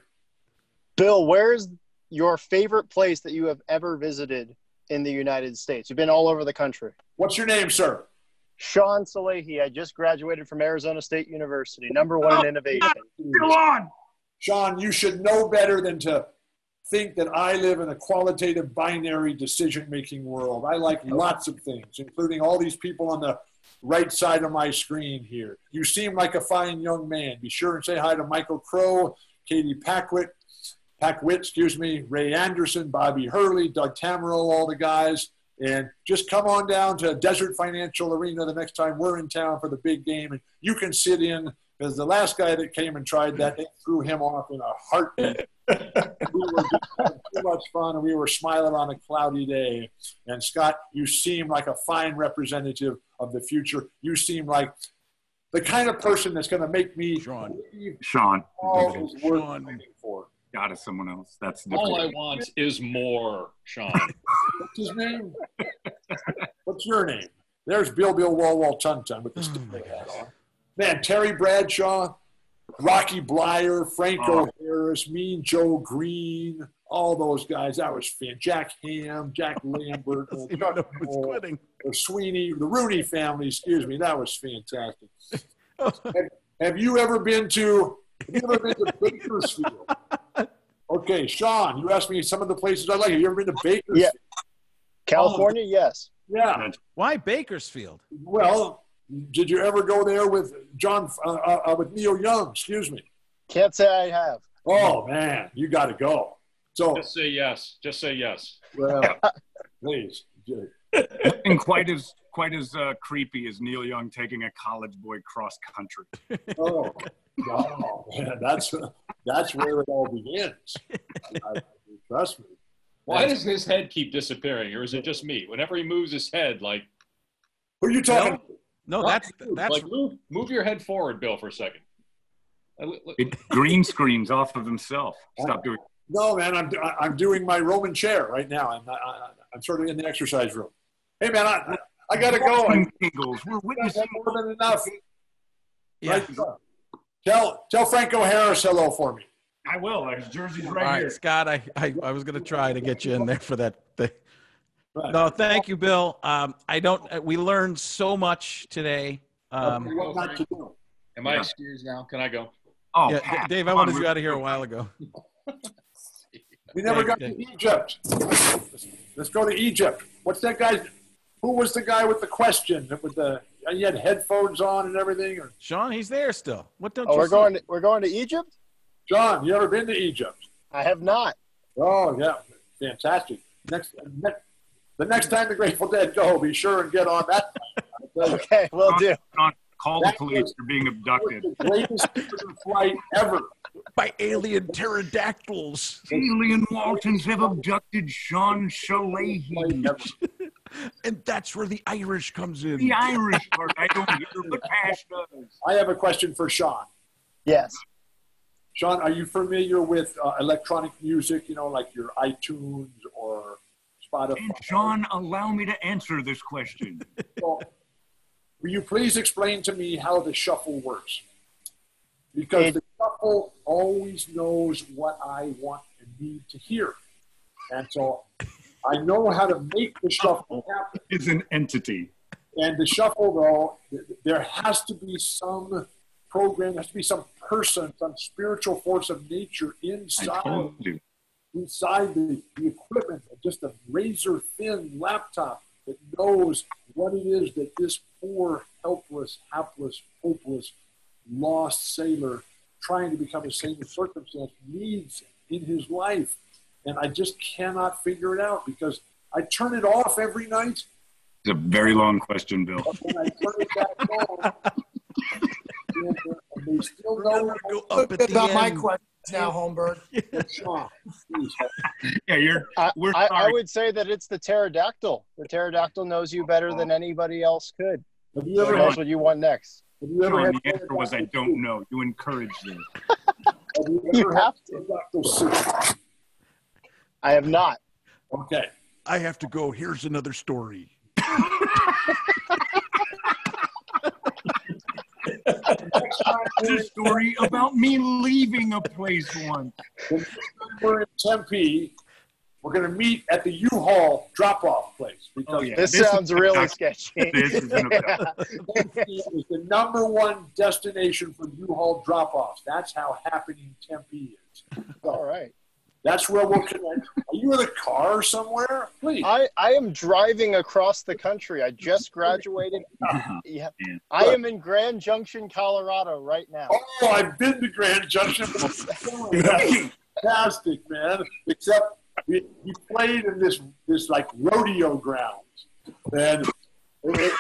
Bill, where's your favorite place that you have ever visited in the United States? You've been all over the country. What's your name, sir? Shaun Salehi. I just graduated from Arizona State University. #1 in innovation. Go on. Shaun, you should know better than to think that I live in a qualitative binary decision-making world. I like lots of things, including all these people on the right side of my screen here. You seem like a fine young man. Be sure and say hi to Michael Crow, Katie Packwitt, Ray Anderson, Bobby Hurley, Doug Tamero, all the guys. And just come on down to Desert Financial Arena the next time we're in town for the big game. And you can sit in, because the last guy that came and tried that, they threw him off in a heartbeat. We were just having too much fun, and we were smiling on a cloudy day. And Scott, you seem like a fine representative of the future. You seem like the kind of person that's going to make me Shaun. All is worth waiting for. God, is someone else. That's all I want is more, Shaun. What's his name? What's your name? There's Bill Wall Tun with the stick hat on. Man, Terry Bradshaw, Rocky Blyer, Frank O'Hara, Harris, Mean Joe Green, all those guys. That was fan. Jack Ham, Jack Lambert, Chuck Noll, Sweeney, the Rooney family. Excuse me. That was fantastic. Have you ever been to Bakersfield? Okay, Shaun, you asked me some of the places I like. Have you ever been to Bakersfield? Yeah. California, yes. Yeah. Why Bakersfield? Well, did you ever go there with with Neil Young? Excuse me. Can't say I have. Oh man, you got to go. So Just say yes. Just say yes. well, please. And quite as creepy as Neil Young taking a college boy cross country. Oh, man, that's where it all begins. Trust me. Why does his head keep disappearing, or is it just me? Whenever he moves his head, like Who are you talking? No, that's like move your head forward, Bill, for a second. It green screens off of himself. Stop doing. No, man, I'm doing my Roman chair right now. I'm sort of in the exercise room. Hey, man, I got to go. We're witnessing more than enough. yeah. Right. Tell Franco Harris hello for me. I will. His jersey's All right right, here. Scott, I was going to try to get you in there for that thing. Right. No, thank you, Bill. We learned so much today. What not to do. Am I excused now? Can I go? Oh, Yeah, Pat, Dave, I come wanted on, you out of here a while ago. We never got to Egypt. Let's go to Egypt. What's that guy? Who was the guy with the question? He had headphones on and everything. Or? Shaun, he's there still. What don't Oh, you we're going to Egypt? Shaun, you ever been to Egypt? I have not. Oh yeah, fantastic. The next time the Grateful Dead go, be sure and get on that. Okay, will do. Call the police. You're being abducted. The greatest flight ever. by alien pterodactyls. Alien Waltons have abducted Shaun Salehi. And that's where the Irish comes in. The Irish part, I don't hear, but Pasch does. I have a question for Shaun. Yes. Shaun, are you familiar with electronic music, like your iTunes or Spotify? And Shaun, allow me to answer this question. Well, will you please explain to me how the shuffle works? Because the shuffle always knows what I want and need to hear. And so I know how to make the shuffle happen. It's an entity. And the shuffle, though, there has to be some program, there has to be some person, some spiritual force of nature inside the equipment, just a razor-thin laptop that knows what it is that this poor, helpless, hapless, hopeless, lost sailor trying to become a saint in circumstance needs in his life. And I just cannot figure it out because I turn it off every night. It's a very long question, Bill. But when I turn it back on, and they still know Go up at the about my end. questions now, Holmberg. Shaun, please. Yeah, we're I sorry. would say that it's the pterodactyl. The pterodactyl knows you better than anybody else could. Have you It ever knows had, what you want next. have you ever Shaun, had the answer was I don't know. You encouraged me. Have you You ever had have to. pterodactyl soup? I have not. Okay. I have to go. Here's another story. It's a story about me leaving a place once. The next time we're in Tempe, we're going to meet at the U-Haul drop-off place because Oh, yeah. This This sounds is really abduction. sketchy. This is an abduction. Tempe is the #1 destination for U-Haul drop-offs. That's how happening Tempe is. All right. That's where we'll connect. Are you in a car somewhere? Please. I am driving across the country. I just graduated. Yeah. I am in Grand Junction, Colorado right now. Oh, I've been to Grand Junction. Fantastic, man. Except he played in this like rodeo grounds. And I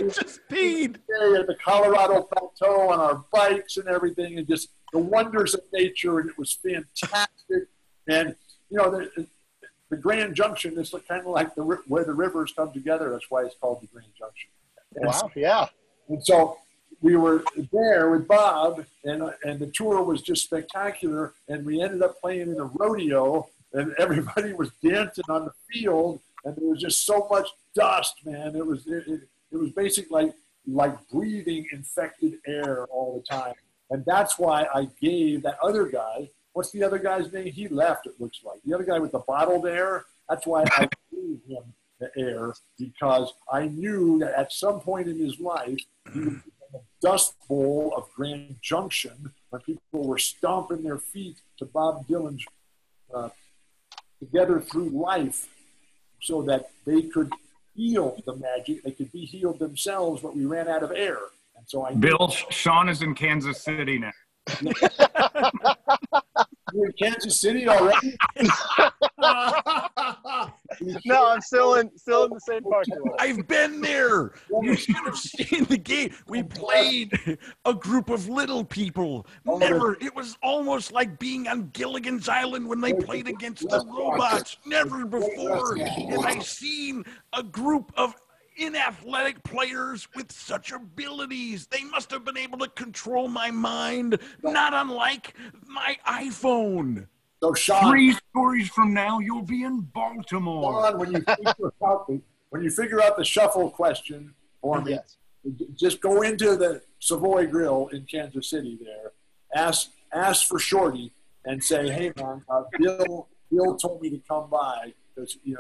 just peed. at the Colorado Plateau on our bikes and everything, and just the wonders of nature, and it was fantastic. And the Grand Junction is kind of like where the rivers come together. That's why it's called the Grand Junction. And Wow. Yeah. And so we were there with Bob, and the tour was just spectacular. And we ended up playing in a rodeo, and everybody was dancing on the field, and there was just so much dust, man. It was basically like breathing infected air all the time. And that's why I gave that other guy what's the other guy's name? He left, it looks like. The other guy with the bottled air. That's why I gave him the air, because I knew that at some point in his life, he would be in the Dust Bowl of Grand Junction when people were stomping their feet to Bob Dylan's Together Through Life so that they could heal the magic. They could be healed themselves, but we ran out of air. And so Bill, Shaun is in Kansas City now. You're in Kansas City already? No, I'm still in the same parking lot. I've been there. You should have seen the game. We played a group of little people. Never. It was almost like being on Gilligan's Island when they played against the robots. Never before have I seen a group of inathletic players with such abilities. They must have been able to control my mind, not unlike my iPhone. So Shaun, 3 stories from now, you'll be in Baltimore. Shaun, when you figure out the shuffle question for me, just go into the Savoy Grill in Kansas City there, ask for Shorty and say, hey man, Bill told me to come by because he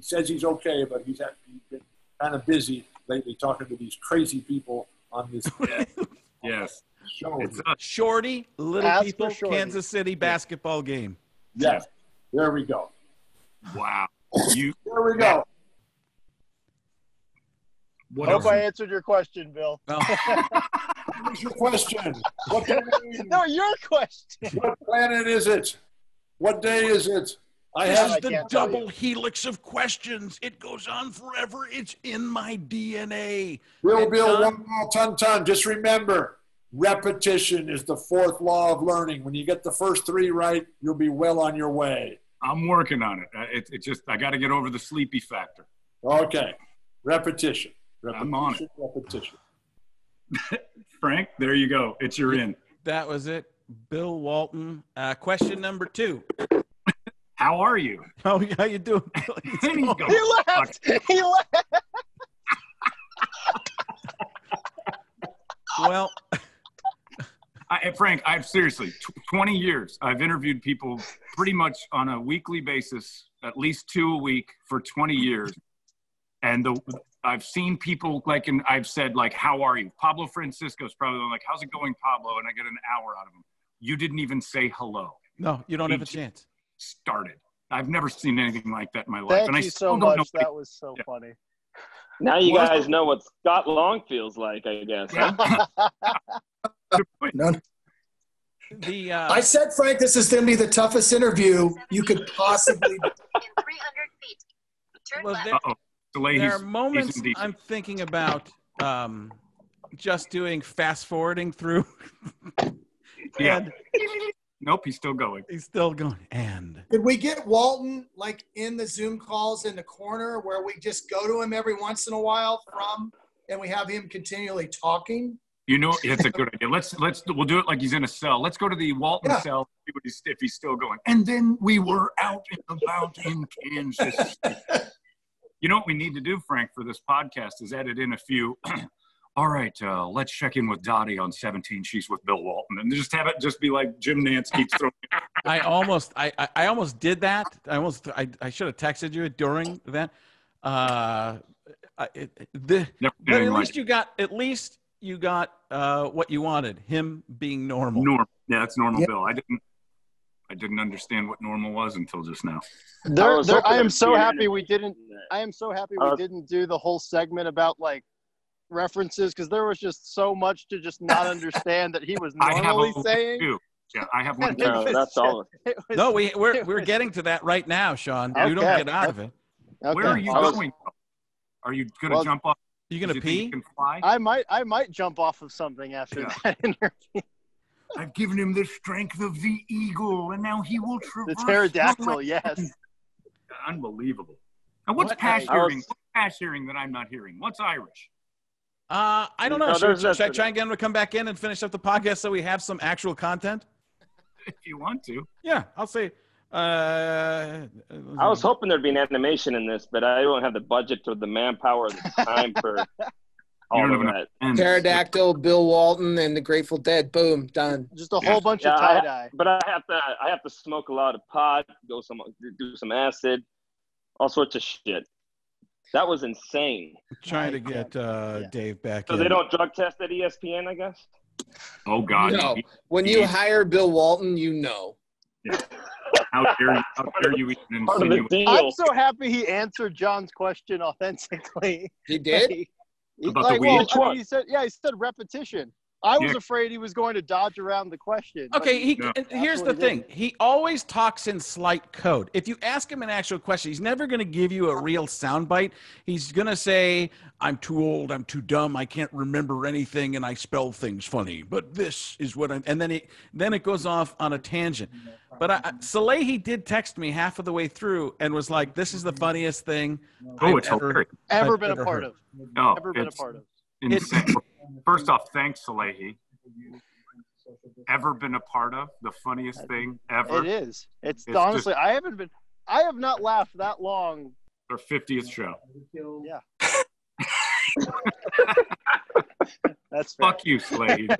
says he's okay, but he's been kind of busy lately talking to these crazy people on this Yes. show. It's Shorty, Little Ask People, for Shorty. Kansas City basketball game. Yes. There we go. wow. There we go. What Hope else? I answered your question, Bill. What's your question? What planet, No, your question. what planet is it? What day is it? I This have is the can't tell double you. helix of questions. It goes on forever. It's in my DNA. Bill, And Bill, John- one ton. Just remember, repetition is the 4th law of learning. When you get the first 3 right, you'll be well on your way. I'm working on it. It just I got to get over the sleepy factor. Okay. Repetition. I'm on it. Repetition. Frank, there you go. It's your in. That was it. Bill Walton. Question number 2. How are you? How you doing? Then he's going, He left. He left. Well, Frank, I've seriously 20 years. I've interviewed people pretty much on a weekly basis, at least 2 a week for 20 years. And I've seen people and I've said how are you? Pablo Francisco's probably like, how's it going, Pablo? And I get an hour out of him. You didn't even say hello. no, you don't have a chance. Started. I've never seen anything like that in my life. Thank and I you still so don't much. know. That was so funny. Now you What? guys know what Scott Long feels like, I guess. Huh? None. The I said, Frank, this is going to be the toughest interview you could possibly. In 300 feet. Turn well, left. Uh-oh. Salehi's- there are he's moments in deep. I'm thinking about just doing fast forwarding through. Yeah. And Nope, he's still going. he's still going. And Could we get Walton in the Zoom calls in the corner where we just go to him every once in a while and we have him continually talking? You know, it's a good idea. We'll do it like he's in a cell. Let's go to the Walton Yeah. cell, see if he's still going. And then we were out and about in Kansas. You know what we need to do, Frank, for this podcast is edit in a few. All right, let's check in with Dottie on 17. She's with Bill Walton, and just have it just be like Jim Nance keeps throwing. I almost did that. I should have texted you during that. But at least you got what you wanted. Him being normal. Normal. Yeah, that's normal, Yeah. Bill. I didn't understand what normal was until just now. I am so happy we didn't. I am so happy we didn't do the whole segment about references because there was just so much to just not understand that he was normally saying. Too. Yeah, I have one. No, that's all. No, we're getting to that right now, Shaun. You don't get out of it. Okay. Where are you going? Are you going to jump off? You gonna Do you think pee? you can fly? I might jump off of something after that interview. I've given him the strength of the eagle, and now he will traverse. The pterodactyl, yes. Unbelievable. And what's What? Pasch I was- hearing? What's Pasch hearing that I'm not hearing? What's Irish? I don't know. No, Should there's I try and get him to come back in and finish up the podcast so we have some actual content? If you want to. Yeah, I'll say. I was hoping there'd be an animation in this, but I don't have the budget or the manpower or the time for all don't of have that. enough Pterodactyl, Bill Walton, and the Grateful Dead. Boom, done. Just a whole bunch of tie dye. But I have to smoke a lot of pot, do some acid, all sorts of shit. That was insane. Trying to get Dave back So in. they don't drug test at ESPN, I guess? Oh, God. No. When you hire Bill Walton, you know. Yeah. How dare you even Part of the insinuate? deal. I'm so happy he answered John's question authentically. He did? About the weed? He said repetition. I was afraid he was going to dodge around the question. Okay, here's the thing. He always talks in slight code. If you ask him an actual question, he's never going to give you a real soundbite. He's going to say, I'm too old, I'm too dumb, I can't remember anything, and I spell things funny. But this is what I'm... And then it goes off on a tangent. But Salehi did text me half of the way through and was like, this is the funniest thing it's hilarious. Ever been a part of. Oh, Ever been a part of. Insane. First off, thanks, Salehi. Ever been a part of the funniest thing ever? It is. It's honestly, I have not laughed that long. Our 50th show. Yeah. That's fair. Fuck you, Salehi.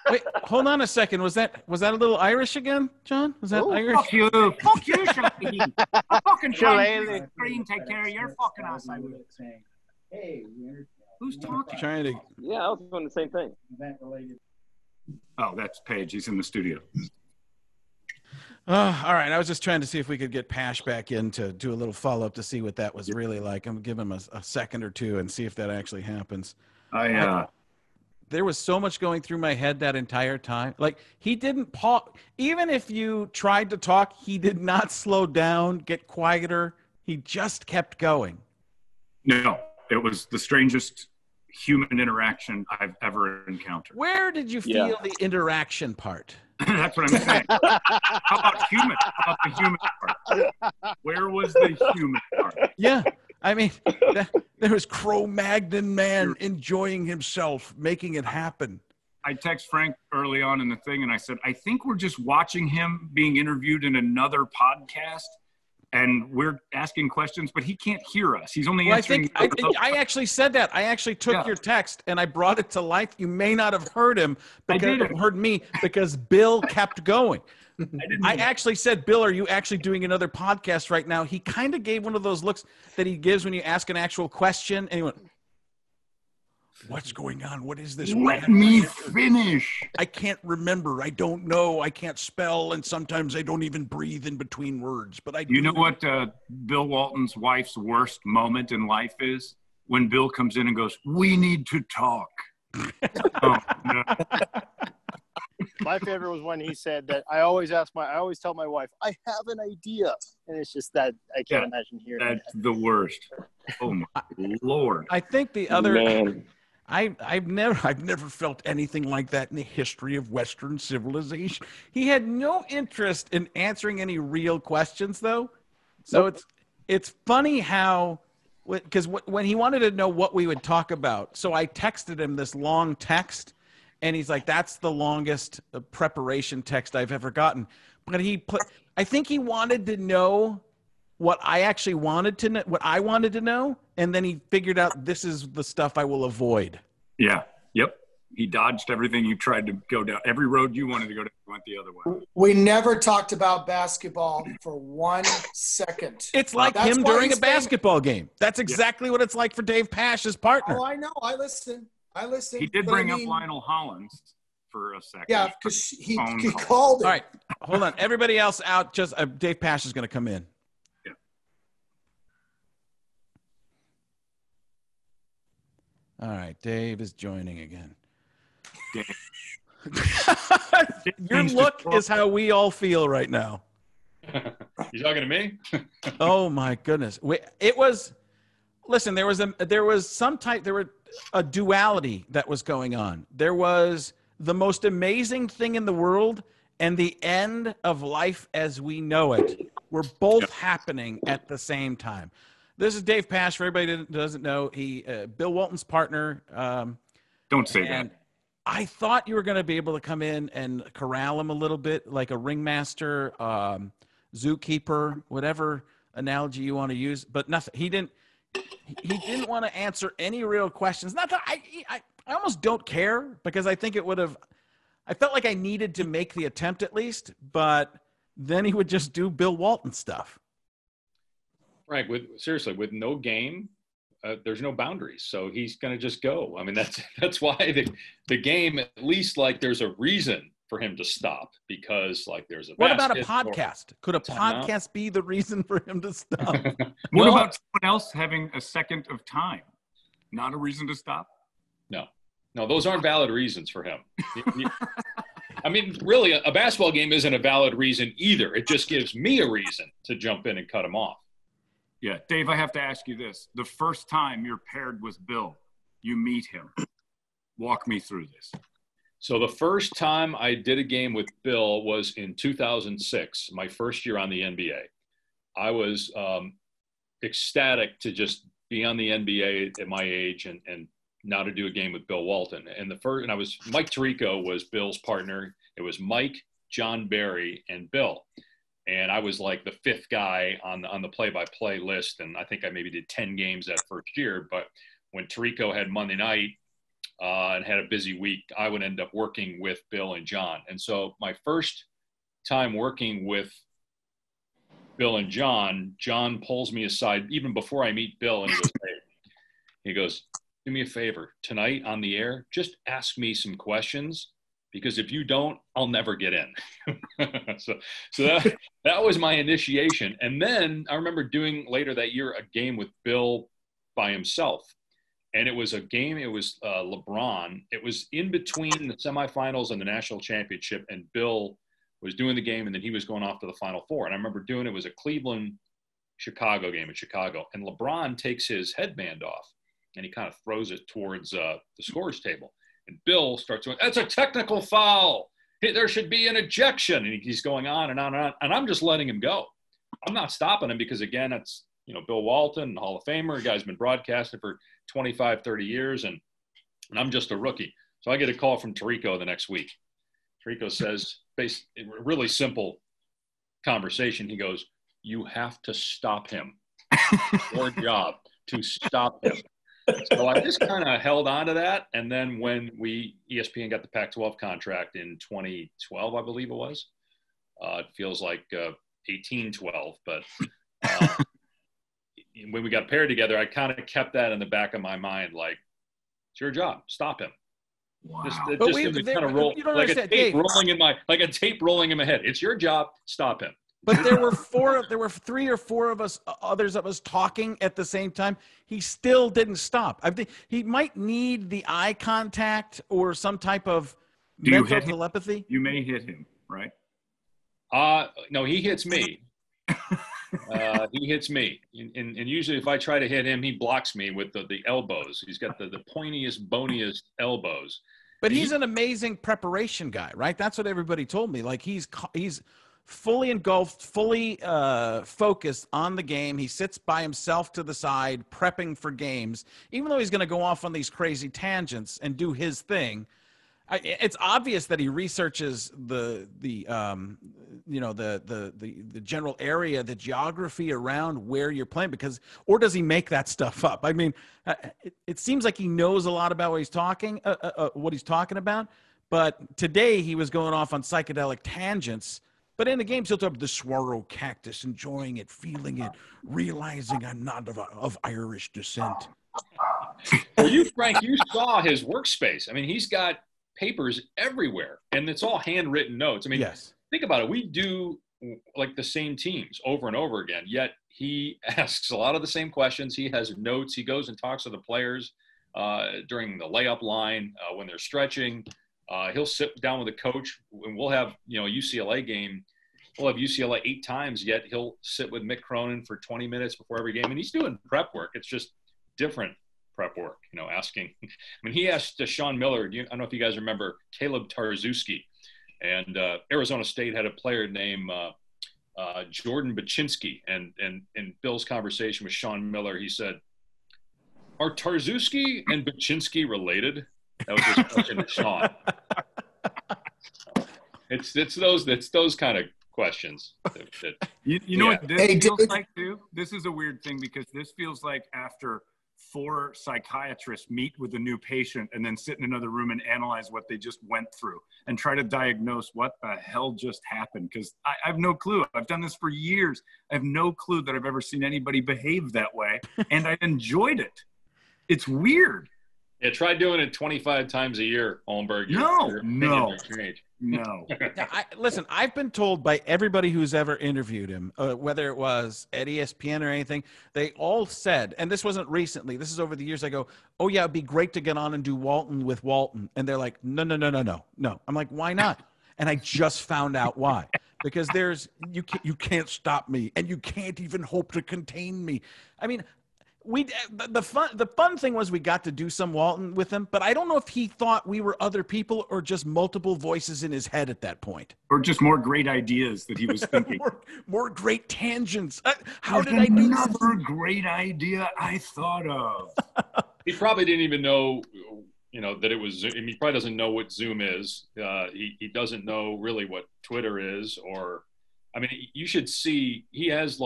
Wait, hold on a second. Was that a little Irish again, John? Was that Irish? Fuck you, Salehi. I'm fucking trying to take care of your fucking ass. I will. Hey, who's talking? Trying to. Yeah, I was doing the same thing. Oh, that's Paige. He's in the studio. All right. I was just trying to see if we could get Pasch back in to do a little follow-up to see what that was really like. I'm giving him a second or two and see if that actually happens. There was so much going through my head that entire time. Like, he didn't pause. Even if you tried to talk, he did not slow down, get quieter. He just kept going. No, it was the strangest human interaction I've ever encountered. Where did you feel the interaction part? That's what I'm saying. How about human? How about the human part? Where was the human part? Yeah. I mean, there was Cro-Magnon man enjoying himself, making it happen. I text Frank early on in the thing, and I said, I think we're just watching him being interviewed in another podcast, and we're asking questions, but he can't hear us. He's only answering. I actually said that. I actually took your text, and I brought it to life. You may not have heard him, heard me, because Bill kept going. I actually said, Bill, are you actually doing another podcast right now? He kind of gave one of those looks that he gives when you ask an actual question. And he went, what's going on? What is this? Let me finish. I can't remember. I don't know. I can't spell. And sometimes I don't even breathe in between words. But I do. You know what Bill Walton's wife's worst moment in life is? When Bill comes in and goes, we need to talk. Oh, no. My favorite was when he said that I always tell my wife, I have an idea. And it's just that I can't imagine hearing That's the worst. Oh my Lord. I think the other I've never felt anything like that in the history of Western civilization. He had no interest in answering any real questions though. So it's funny how, because when he wanted to know what we would talk about, so I texted him this long text. And he's like, that's the longest preparation text I've ever gotten. But I think he wanted to know what I actually wanted to know, what I wanted to know. And then he figured out this is the stuff I will avoid. Yeah. Yep. He dodged everything you tried to go down. Every road you wanted to go down, went the other way. We never talked about basketball for 1 second. It's like him during a basketball game. That's exactly what it's like for Dave Pasch's partner. Oh, I know. I listen. He did bring up Lionel Hollins for a second. Yeah, because he called it. All right, hold on. Everybody else out. Just Dave Pasch is going to come in. Yeah. All right, Dave is joining again. Your look is how we all feel right now. You talking to me? Oh my goodness! Listen, there was a duality that was going on. There was the most amazing thing in the world and the end of life as we know it were both happening at the same time. This is Dave Pasch. For everybody that doesn't know, Bill Walton's partner. Don't say that. I thought you were going to be able to come in and corral him a little bit, like a ringmaster, zookeeper, whatever analogy you want to use, but nothing. He didn't. he didn't want to answer any real questions. Not that I almost don't care, because I think it would have. I felt like I needed to make the attempt at least, but then he would just do Bill Walton stuff. Frank, seriously, with no game, there's no boundaries, so he's going to just go. I mean, that's why the game, at least, like, there's a reason for him to stop, because, like, there's a. What about a podcast? Could a podcast be the reason for him to stop? What about someone else having a second of time? Not a reason to stop? No, those aren't valid reasons for him. I mean, really, a basketball game isn't a valid reason either. It just gives me a reason to jump in and cut him off. Yeah, Dave, I have to ask you this. The first time you're paired with Bill, you meet him. Walk me through this. So the first time I did a game with Bill was in 2006, my first year on the NBA. I was ecstatic to just be on the NBA at my age and now to do a game with Bill Walton. And Mike Tirico was Bill's partner. It was Mike, John Barry, and Bill. And I was like the fifth guy on the play-by-play list. And I think I maybe did 10 games that first year. But when Tirico had Monday night and had a busy week, I would end up working with Bill and John. And so my first time working with Bill and John pulls me aside even before I meet Bill, and he goes, do me a favor, tonight on the air, just ask me some questions, because if you don't, I'll never get in. so that was my initiation. And then I remember doing later that year a game with Bill by himself. And it was a game, it was LeBron. It was in between the semifinals and the national championship, and Bill was doing the game, and then he was going off to the Final Four. And I remember it was a Cleveland-Chicago game in Chicago, and LeBron takes his headband off, and he kind of throws it towards the scorer's table. And Bill starts going, that's a technical foul. There should be an ejection. And he's going on and on and on. And I'm just letting him go. I'm not stopping him because, again, it's, Bill Walton, Hall of Famer, a guy's been broadcasting for 25, 30 years, and I'm just a rookie. So I get a call from Tirico the next week. Tirico says, really simple conversation. He goes, you have to stop him. Your job to stop him. So I just kind of held on to that. And then when ESPN got the Pac-12 contract in 2012, I believe it was, it feels like 1812, but when we got paired together, I kind of kept that in the back of my mind, like, it's your job, stop him. Wow. Just kind of roll like a tape rolling in my head. It's your job, stop him. But there were 3 or 4 of us, others of us talking at the same time. He still didn't stop. I think he might need the eye contact or some type of mental telepathy. You may hit him, right? No, he hits me. He hits me. And usually if I try to hit him, he blocks me with the elbows. He's got the pointiest, boniest elbows. But he's an amazing preparation guy, right? That's what everybody told me. Like, he's fully engulfed, fully focused on the game. He sits by himself to the side, prepping for games, even though he's going to go off on these crazy tangents and do his thing. It's obvious that he researches the general area, the geography around where you're playing, or does he make that stuff up? I mean, it seems like he knows a lot about what he's talking about. But today he was going off on psychedelic tangents. But in the games, he'll talk about the swallow cactus, enjoying it, feeling it, realizing I'm not of Irish descent. Well, Frank, you saw his workspace. I mean, he's got papers everywhere, and it's all handwritten notes. I mean, yes. Think about it. We do like the same teams over and over again, yet he asks a lot of the same questions. He has notes. He goes and talks to the players during the layup line when they're stretching. He'll sit down with a coach, and we'll have, a UCLA game. We'll have UCLA 8 times, yet he'll sit with Mick Cronin for 20 minutes before every game. And he's doing prep work. It's just different prep work, asking. I mean, he asked Sean Miller, I don't know if you guys remember Caleb Tarczewski. And Arizona State had a player named Jordan Baczynski. And in Bill's conversation with Sean Miller, he said, are Tarczewski and Baczynski related? That was his question to Sean. It's those kind of questions. You know what this feels like too? This is a weird thing because this feels like after 4 psychiatrists meet with a new patient and then sit in another room and analyze what they just went through and try to diagnose what the hell just happened. Because I have no clue. I've done this for years. I have no clue that I've ever seen anybody behave that way. And I enjoyed it. It's weird. Yeah, try doing it 25 times a year, Holmberg. No. Listen, I've been told by everybody who's ever interviewed him, whether it was at ESPN or anything, they all said, and this wasn't recently, this is over the years, I go, oh yeah, it'd be great to get on and do Walton with Walton. And they're like, no. I'm like, why not? And I just found out why. Because you can't stop me, and you can't even hope to contain me. I mean, the fun thing was we got to do some Walton with him, but I don't know if he thought we were other people or just multiple voices in his head at that point. Or just more great ideas that he was thinking. more great tangents. How did I do another great idea I thought of? He probably didn't even know, that it was Zoom. I mean, he probably doesn't know what Zoom is. He doesn't know really what Twitter is, you should see, he has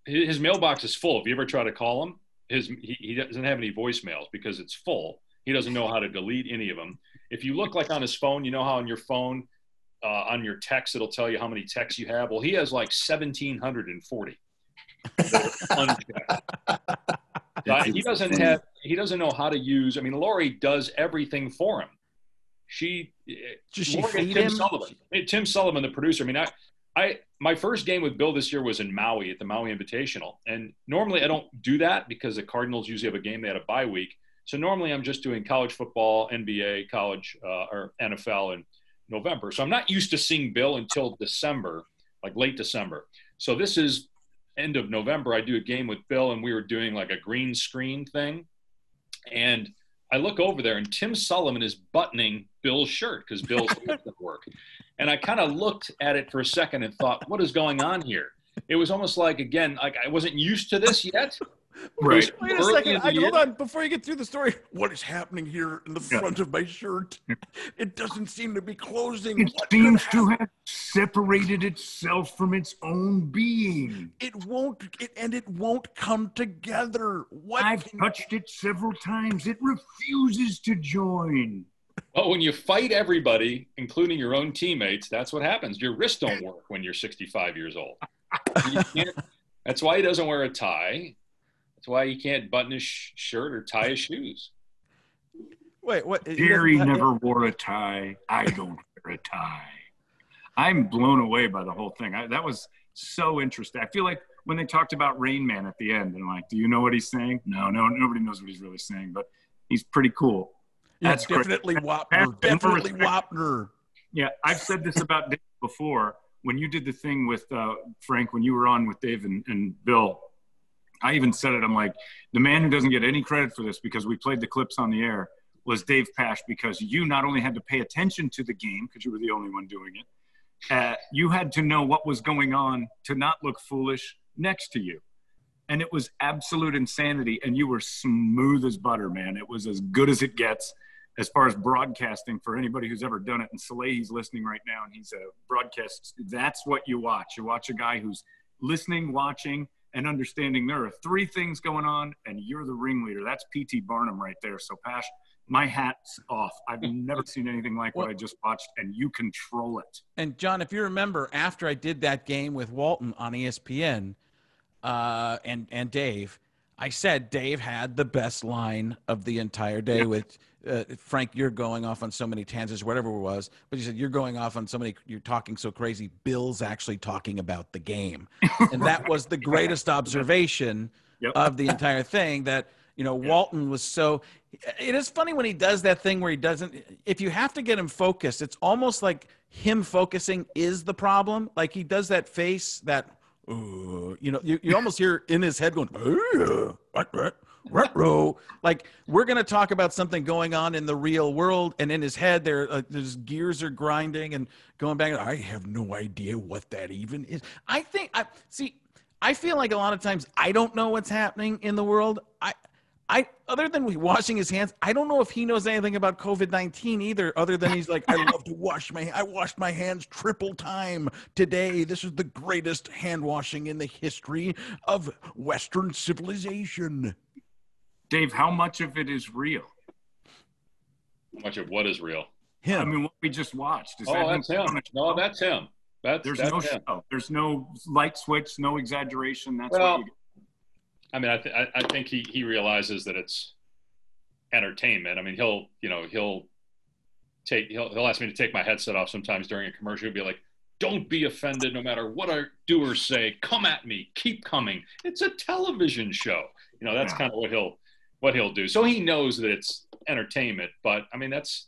his mailbox is full. If you ever try to call him, he doesn't have any voicemails because it's full. He doesn't know how to delete any of them. If you look on his phone, you know how on your phone, on your text, it'll tell you how many texts you have. Well, he has 1,740. He doesn't know how to use. I mean, Lori does everything for him. She feed him? Tim Sullivan, the producer. I mean, my first game with Bill this year was in Maui at the Maui Invitational. And normally I don't do that because the Cardinals usually have a game. They had a bye week. So normally I'm just doing college football, NBA, college, or NFL in November. So I'm not used to seeing Bill until December, late December. So this is end of November. I do a game with Bill, and we were doing a green screen thing. And I look over there, and Tim Sullivan is buttoning Bill's shirt because Bill's doesn't work. And I kind of looked at it for a second and thought, what is going on here? It was almost I wasn't used to this yet. Right. Wait a second. Hold on. Before you get through the story, what is happening here in the front of my shirt? It doesn't seem to be closing. It seems to have separated itself from its own being. It won't come together. I've touched it several times. It refuses to join. Well, when you fight everybody, including your own teammates, that's what happens. Your wrists don't work when you're 65 years old. That's why he doesn't wear a tie. That's why he can't button his shirt or tie his shoes. Wait, what? Jerry never wore a tie. I don't wear a tie. I'm blown away by the whole thing. That was so interesting. I feel like when they talked about Rain Man at the end, and do you know what he's saying? No, nobody knows what he's really saying, but he's pretty cool. That's definitely Wapner. Definitely Wapner. Yeah, I've said this about Dave before. When you did the thing with Frank, when you were on with Dave and Bill, I even said it. I'm like, the man who doesn't get any credit for this because we played the clips on the air was Dave Pasch, because you not only had to pay attention to the game because you were the only one doing it, you had to know what was going on to not look foolish next to you. And it was absolute insanity. And you were smooth as butter, man. It was as good as it gets as far as broadcasting for anybody who's ever done it. And Salehi's listening right now, and he's a broadcast. That's what you watch. You watch a guy who's listening, watching, and understanding there are 3 things going on, and you're the ringleader. That's P.T. Barnum right there. So, Pasch, my hat's off. I've never seen anything like what I just watched, and you control it. And, John, if you remember, after I did that game with Walton on ESPN and Dave, I said Dave had the best line of the entire day with Frank, you're going off on so many tangents, whatever it was. But you said, you're going off on so many, you're talking so crazy. Bill's actually talking about the game. And that was the greatest observation of the entire thing, that, Walton was so, it is funny when he does that thing where he doesn't, if you have to get him focused, it's almost like him focusing is the problem. Like he does that face that, you almost hear in his head going, like we're going to talk about something going on in the real world, and in his head there's gears are grinding and going back. I have no idea what that even is. I feel like a lot of times I don't know what's happening in the world. other than washing his hands, I don't know if he knows anything about COVID-19 either, other than he's like, I love to I washed my hands triple time today. This is the greatest hand washing in the history of Western civilization. Dave, how much of it is real? How much of what is real? Him. I mean, what we just watched. That's him. No, that's him. There's no him. show. There's no light switch, no exaggeration. That's well, what you get. I mean, I think he realizes that it's entertainment. I mean, he'll ask me to take my headset off sometimes during a commercial. He'll be like, "Don't be offended, no matter what our doers say. Come at me, keep coming. It's a television show." That's kind of what he'll do. So he knows that it's entertainment, but I mean, that's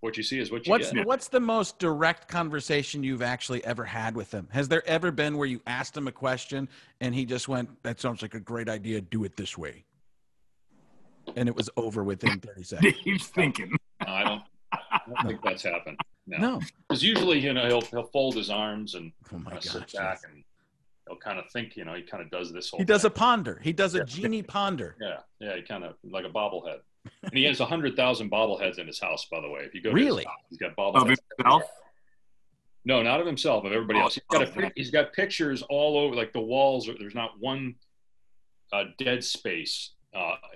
what you see is what you get. What's the most direct conversation you've actually ever had with him? Has there ever been where you asked him a question and he just went, "That sounds like a great idea. Do it this way," and it was over within 30 seconds? He's thinking. No, I don't think that's happened. No. Because usually, he'll fold his arms and sit back and he'll kind of think. He kind of does this whole. He does a ponder. He does a genie ponder. Yeah. He kind of like a bobblehead. And he has 100,000 bobbleheads in his house, by the way. If you go to really, his house, he's got bobbleheads. Of himself? No, not of himself. Of everybody else. He's got pictures all over, like the walls. There's not one dead space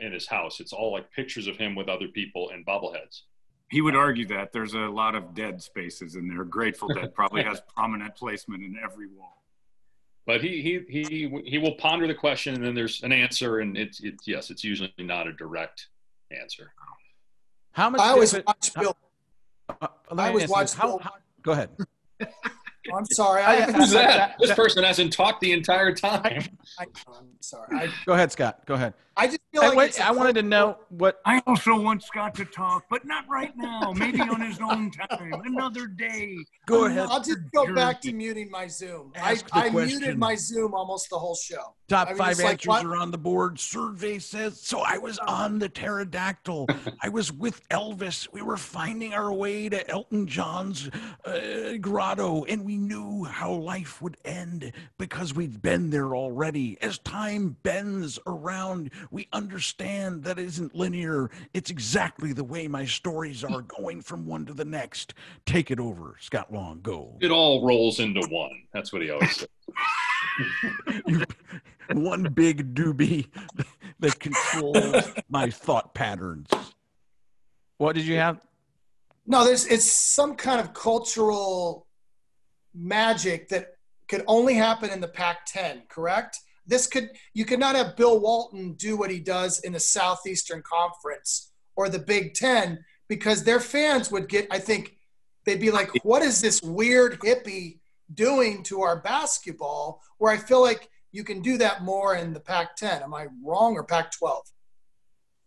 in his house. It's all like pictures of him with other people and bobbleheads. He would argue that there's a lot of dead spaces in there. Grateful Dead probably has prominent placement in every wall. But he will ponder the question, and then there's an answer, and it's usually not a direct answer. How much? I always watch Bill. Go ahead. I'm sorry. Who's that? This person hasn't talked the entire time. I'm sorry. Go ahead, Scott. Go ahead. I just feel like I wanted to know what. I also want Scott to talk, but not right now. Maybe on his own time, another day. Go ahead. I'll just go back to muting my Zoom. I muted my Zoom almost the whole show. Top 5 answers are on the board. Survey says, so I was on the pterodactyl. I was with Elvis. We were finding our way to Elton John's grotto, and we knew how life would end because we'd been there already. As time bends around, we understand that it isn't linear. It's exactly the way my stories are, going from one to the next. Take it over, Scott Long. Go. It all rolls into one. That's what he always says. One big doobie that controls my thought patterns. What did you have? No, it's some kind of cultural magic that could only happen in the Pac-10, correct? You could not have Bill Walton do what he does in the Southeastern Conference or the Big Ten, because their fans would they'd be like, what is this weird hippie doing to our basketball? Where I feel like you can do that more in the Pac-10. Am I wrong, or Pac-12?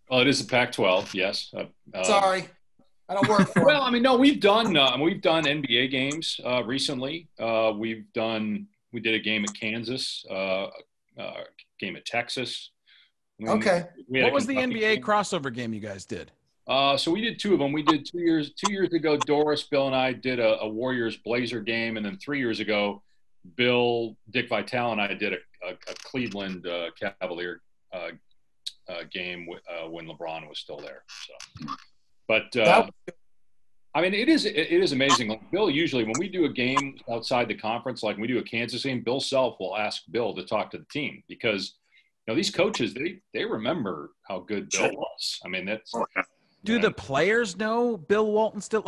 Well, it is the Pac-12, yes. Sorry, I don't work for Well, I mean, no, we've done NBA games recently. We did a game at Kansas, game at Texas. Okay. What was the NBA crossover game you guys did? So we did 2 of them. We did 2 years ago. Doris, Bill, and I did a Warriors Blazer game, and then 3 years ago, Bill, Dick Vitale, and I did a Cleveland Cavalier game when LeBron was still there. So, but I mean, it is amazing. Like Bill, usually when we do a game outside the conference, like when we do a Kansas game, Bill Self will ask Bill to talk to the team, because these coaches they remember how good Bill was. I mean, that's. Do the players know Bill Walton still?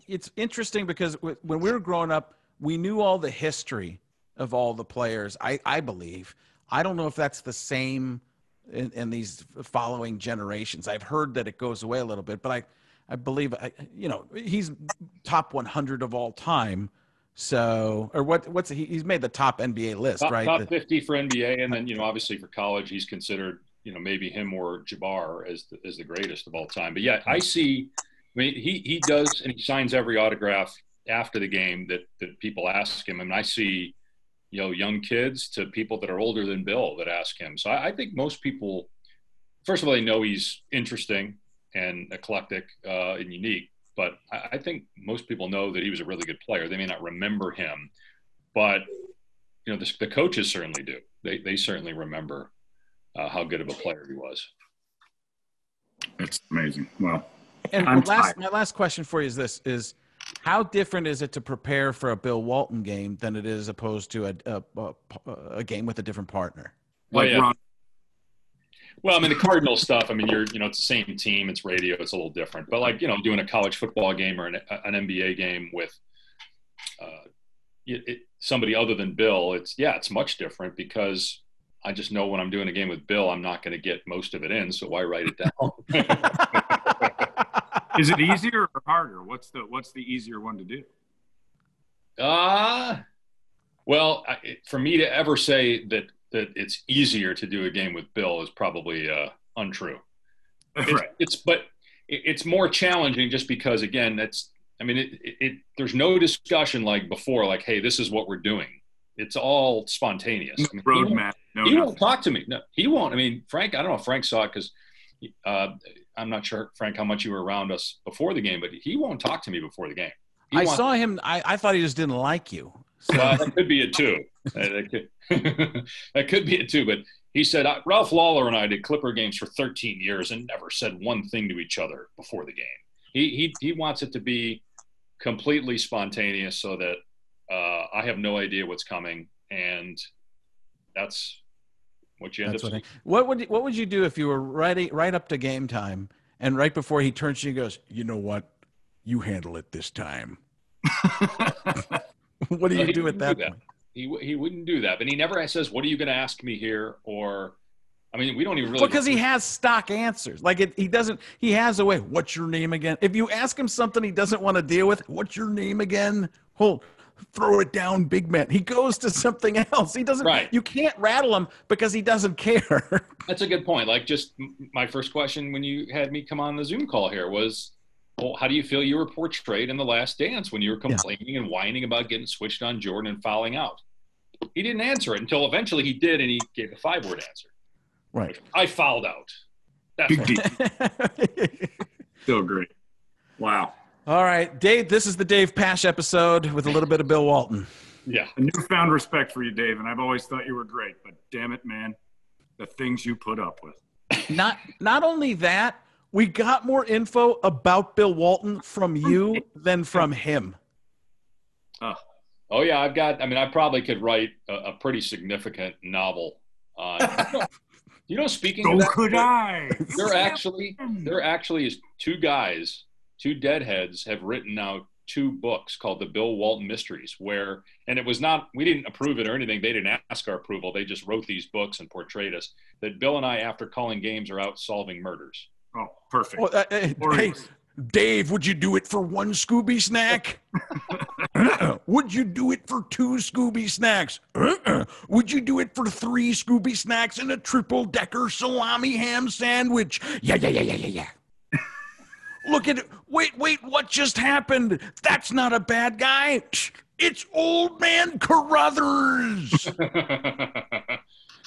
It's interesting because when we were growing up, we knew all the history of all the players. I believe. I don't know if that's the same in these following generations. I've heard that it goes away a little bit, but I believe he's top 100 of all time. So, or what's he's made the top NBA list, right? Top 50 for NBA, and then obviously for college, he's considered maybe him or Jabbar as the greatest of all time. But yeah, I mean, he does, and he signs every autograph after the game that people ask him. And I see, young kids to people that are older than Bill that ask him. So I think most people, first of all, they know he's interesting and eclectic and unique. But I think most people know that he was a really good player. They may not remember him, but the coaches certainly do. They certainly remember how good of a player he was. It's amazing. Well, And I'm my tired. last question for you is this: is how different is it to prepare for a Bill Walton game than it is opposed to a game with a different partner? Like yeah. Ron. Well, I mean, the Cardinal stuff, I mean, it's the same team. It's radio. It's a little different. But, like, doing a college football game or an NBA game with somebody other than Bill, it's much different because I just know when I'm doing a game with Bill, I'm not going to get most of it in. So why write it down? Is it easier or harder? What's the easier one to do? Well, for me to ever say that it's easier to do a game with Bill is probably untrue. Right. It's more challenging just because, again, there's no discussion like before, like, hey, this is what we're doing. It's all spontaneous. Roadmap. He won't talk to me. No, he won't. I mean, Frank, I don't know if Frank saw it because I'm not sure, Frank, how much you were around us before the game, but he won't talk to me before the game. I saw him. I thought he just didn't like you. So. Well, that could be it too. That could be it too. But he said, Ralph Lawler and I did Clipper games for 13 years and never said one thing to each other before the game. He wants it to be completely spontaneous so that I have no idea what's coming, and that's what you end up saying. What would you do if you were right up to game time and right before he turns to you and goes, you know what? You handle it this time. What do you do at that point? He wouldn't do that, but he never says, what are you going to ask me here? Or, I mean, we don't even really. Because he has stock answers. Like he has a way. What's your name again? If you ask him something he doesn't want to deal with, what's your name again? Throw it down, big man. He goes to something else. He doesn't. Right. You can't rattle him because he doesn't care. That's a good point. Like, just my first question when you had me come on the Zoom call here was, well, how do you feel you were portrayed in The Last Dance when you were complaining and whining about getting switched on Jordan and fouling out? He didn't answer it until eventually he did, and he gave a 5-word answer. Right. I fouled out. That's big deal. Still great. Wow. All right, Dave, this is the Dave Pasch episode with a little bit of Bill Walton. Yeah. A newfound respect for you, Dave, and I've always thought you were great, but damn it, man, the things you put up with. Not only that, we got more info about Bill Walton from you than from him. Oh yeah, I probably could write a pretty significant novel on. Speaking of that, could I. There actually is two deadheads have written now 2 books called the Bill Walton Mysteries, and it was not, we didn't approve it or anything. They didn't ask our approval. They just wrote these books and portrayed us. That Bill and I, after calling games, are out solving murders. Oh, perfect. Hey, Dave, would you do it for 1 Scooby snack? Would you do it for 2 Scooby snacks? Would you do it for 3 Scooby snacks and a triple-decker salami ham sandwich? Yeah. Look at it. Wait, what just happened? That's not a bad guy. It's Old Man Carruthers.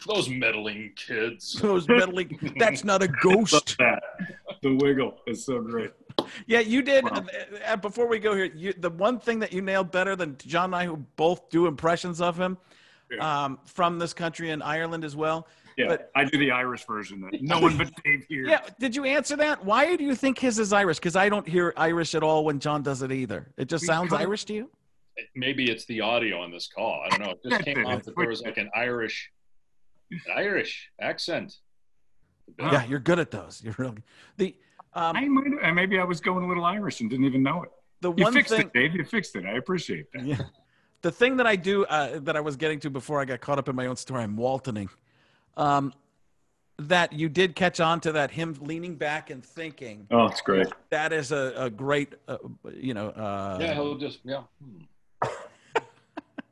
Those meddling kids. That's not a ghost. The wiggle is so great. Yeah, you did. Before we go here, the one thing that you nailed better than John and I, who both do impressions of him from this country and Ireland as well. Yeah, but I do the Irish version. No one but Dave here. Yeah, did you answer that? Why do you think his is Irish? Because I don't hear Irish at all when John does it either. It just sounds Irish to you? Maybe it's the audio on this call. I don't know. It just came out that there was like an Irish accent. Yeah, you're good at those. You're really maybe I was going a little Irish and didn't even know it. You fixed it, Dave. You fixed it. I appreciate that. Yeah. The thing that I do that I was getting to before I got caught up in my own story, I'm Waltoning. That you did catch on to that, him leaning back and thinking. Oh, it's great. That is a great, yeah, he'll just, yeah.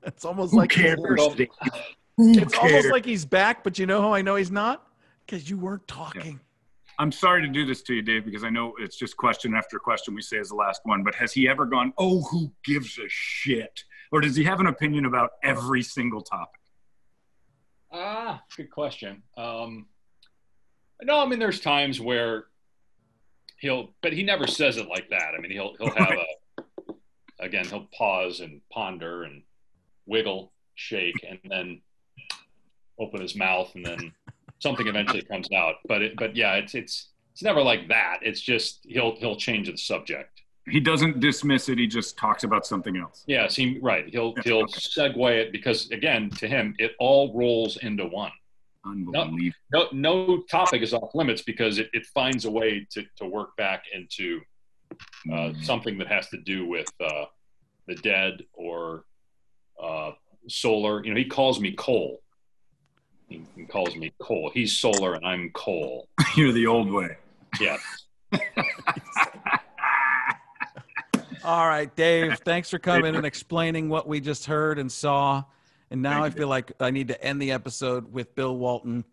It's almost like it's almost like he's back, but you know how I know he's not? Because you weren't talking. Yeah. I'm sorry to do this to you, Dave, because I know it's just question after question we say is the last one, but has he ever gone, oh, who gives a shit? Or does he have an opinion about every single topic? Good question. No, I mean, there's times where but he never says it like that. I mean, he'll have he'll pause and ponder and wiggle, shake, and then open his mouth, and then something eventually comes out. But yeah, it's It's never like that. It's just he'll change the subject. He doesn't dismiss it. He just talks about something else. Yes, he'll segue it because, again, to him, it all rolls into one. Unbelievable. No topic is off limits because it finds a way to work back into something that has to do with the dead or solar. You know, he calls me coal. He calls me coal. He's solar and I'm coal. You're the old way. Yeah. All right, Dave, thanks for coming and explaining what we just heard and saw. And now I feel like I need to end the episode with Bill Walton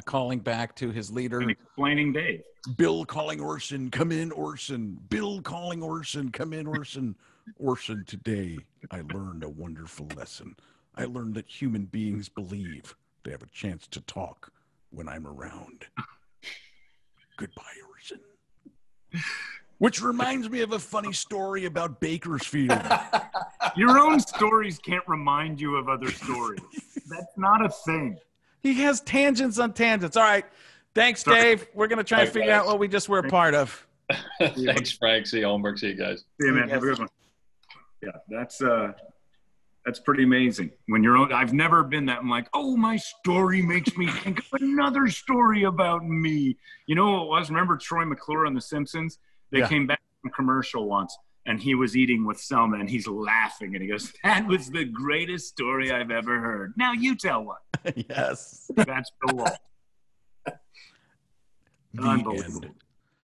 calling back to his leader. And explaining Dave. Bill calling Orson, come in, Orson. Bill calling Orson, come in, Orson. Orson, today I learned a wonderful lesson. I learned that human beings believe they have a chance to talk when I'm around. Goodbye, Orson. Which reminds me of a funny story about Bakersfield. Your own stories can't remind you of other stories. That's not a thing. He has tangents on tangents. All right. Thanks, Dave. We're going to try and figure out what we just were a part of. Thanks, Frank. See you, Holmberg. See you guys. See you, man. Have a good one. Yeah, that's pretty amazing. When you're own, I've never been that. I'm like, oh, my story makes me think of another story about me. You know what it was? Remember Troy McClure on The Simpsons? They came back from a commercial once, and he was eating with Selma, and he's laughing, and he goes, that was the greatest story I've ever heard. Now you tell one. Yes. That's Bill Walton. The Unbelievable. end.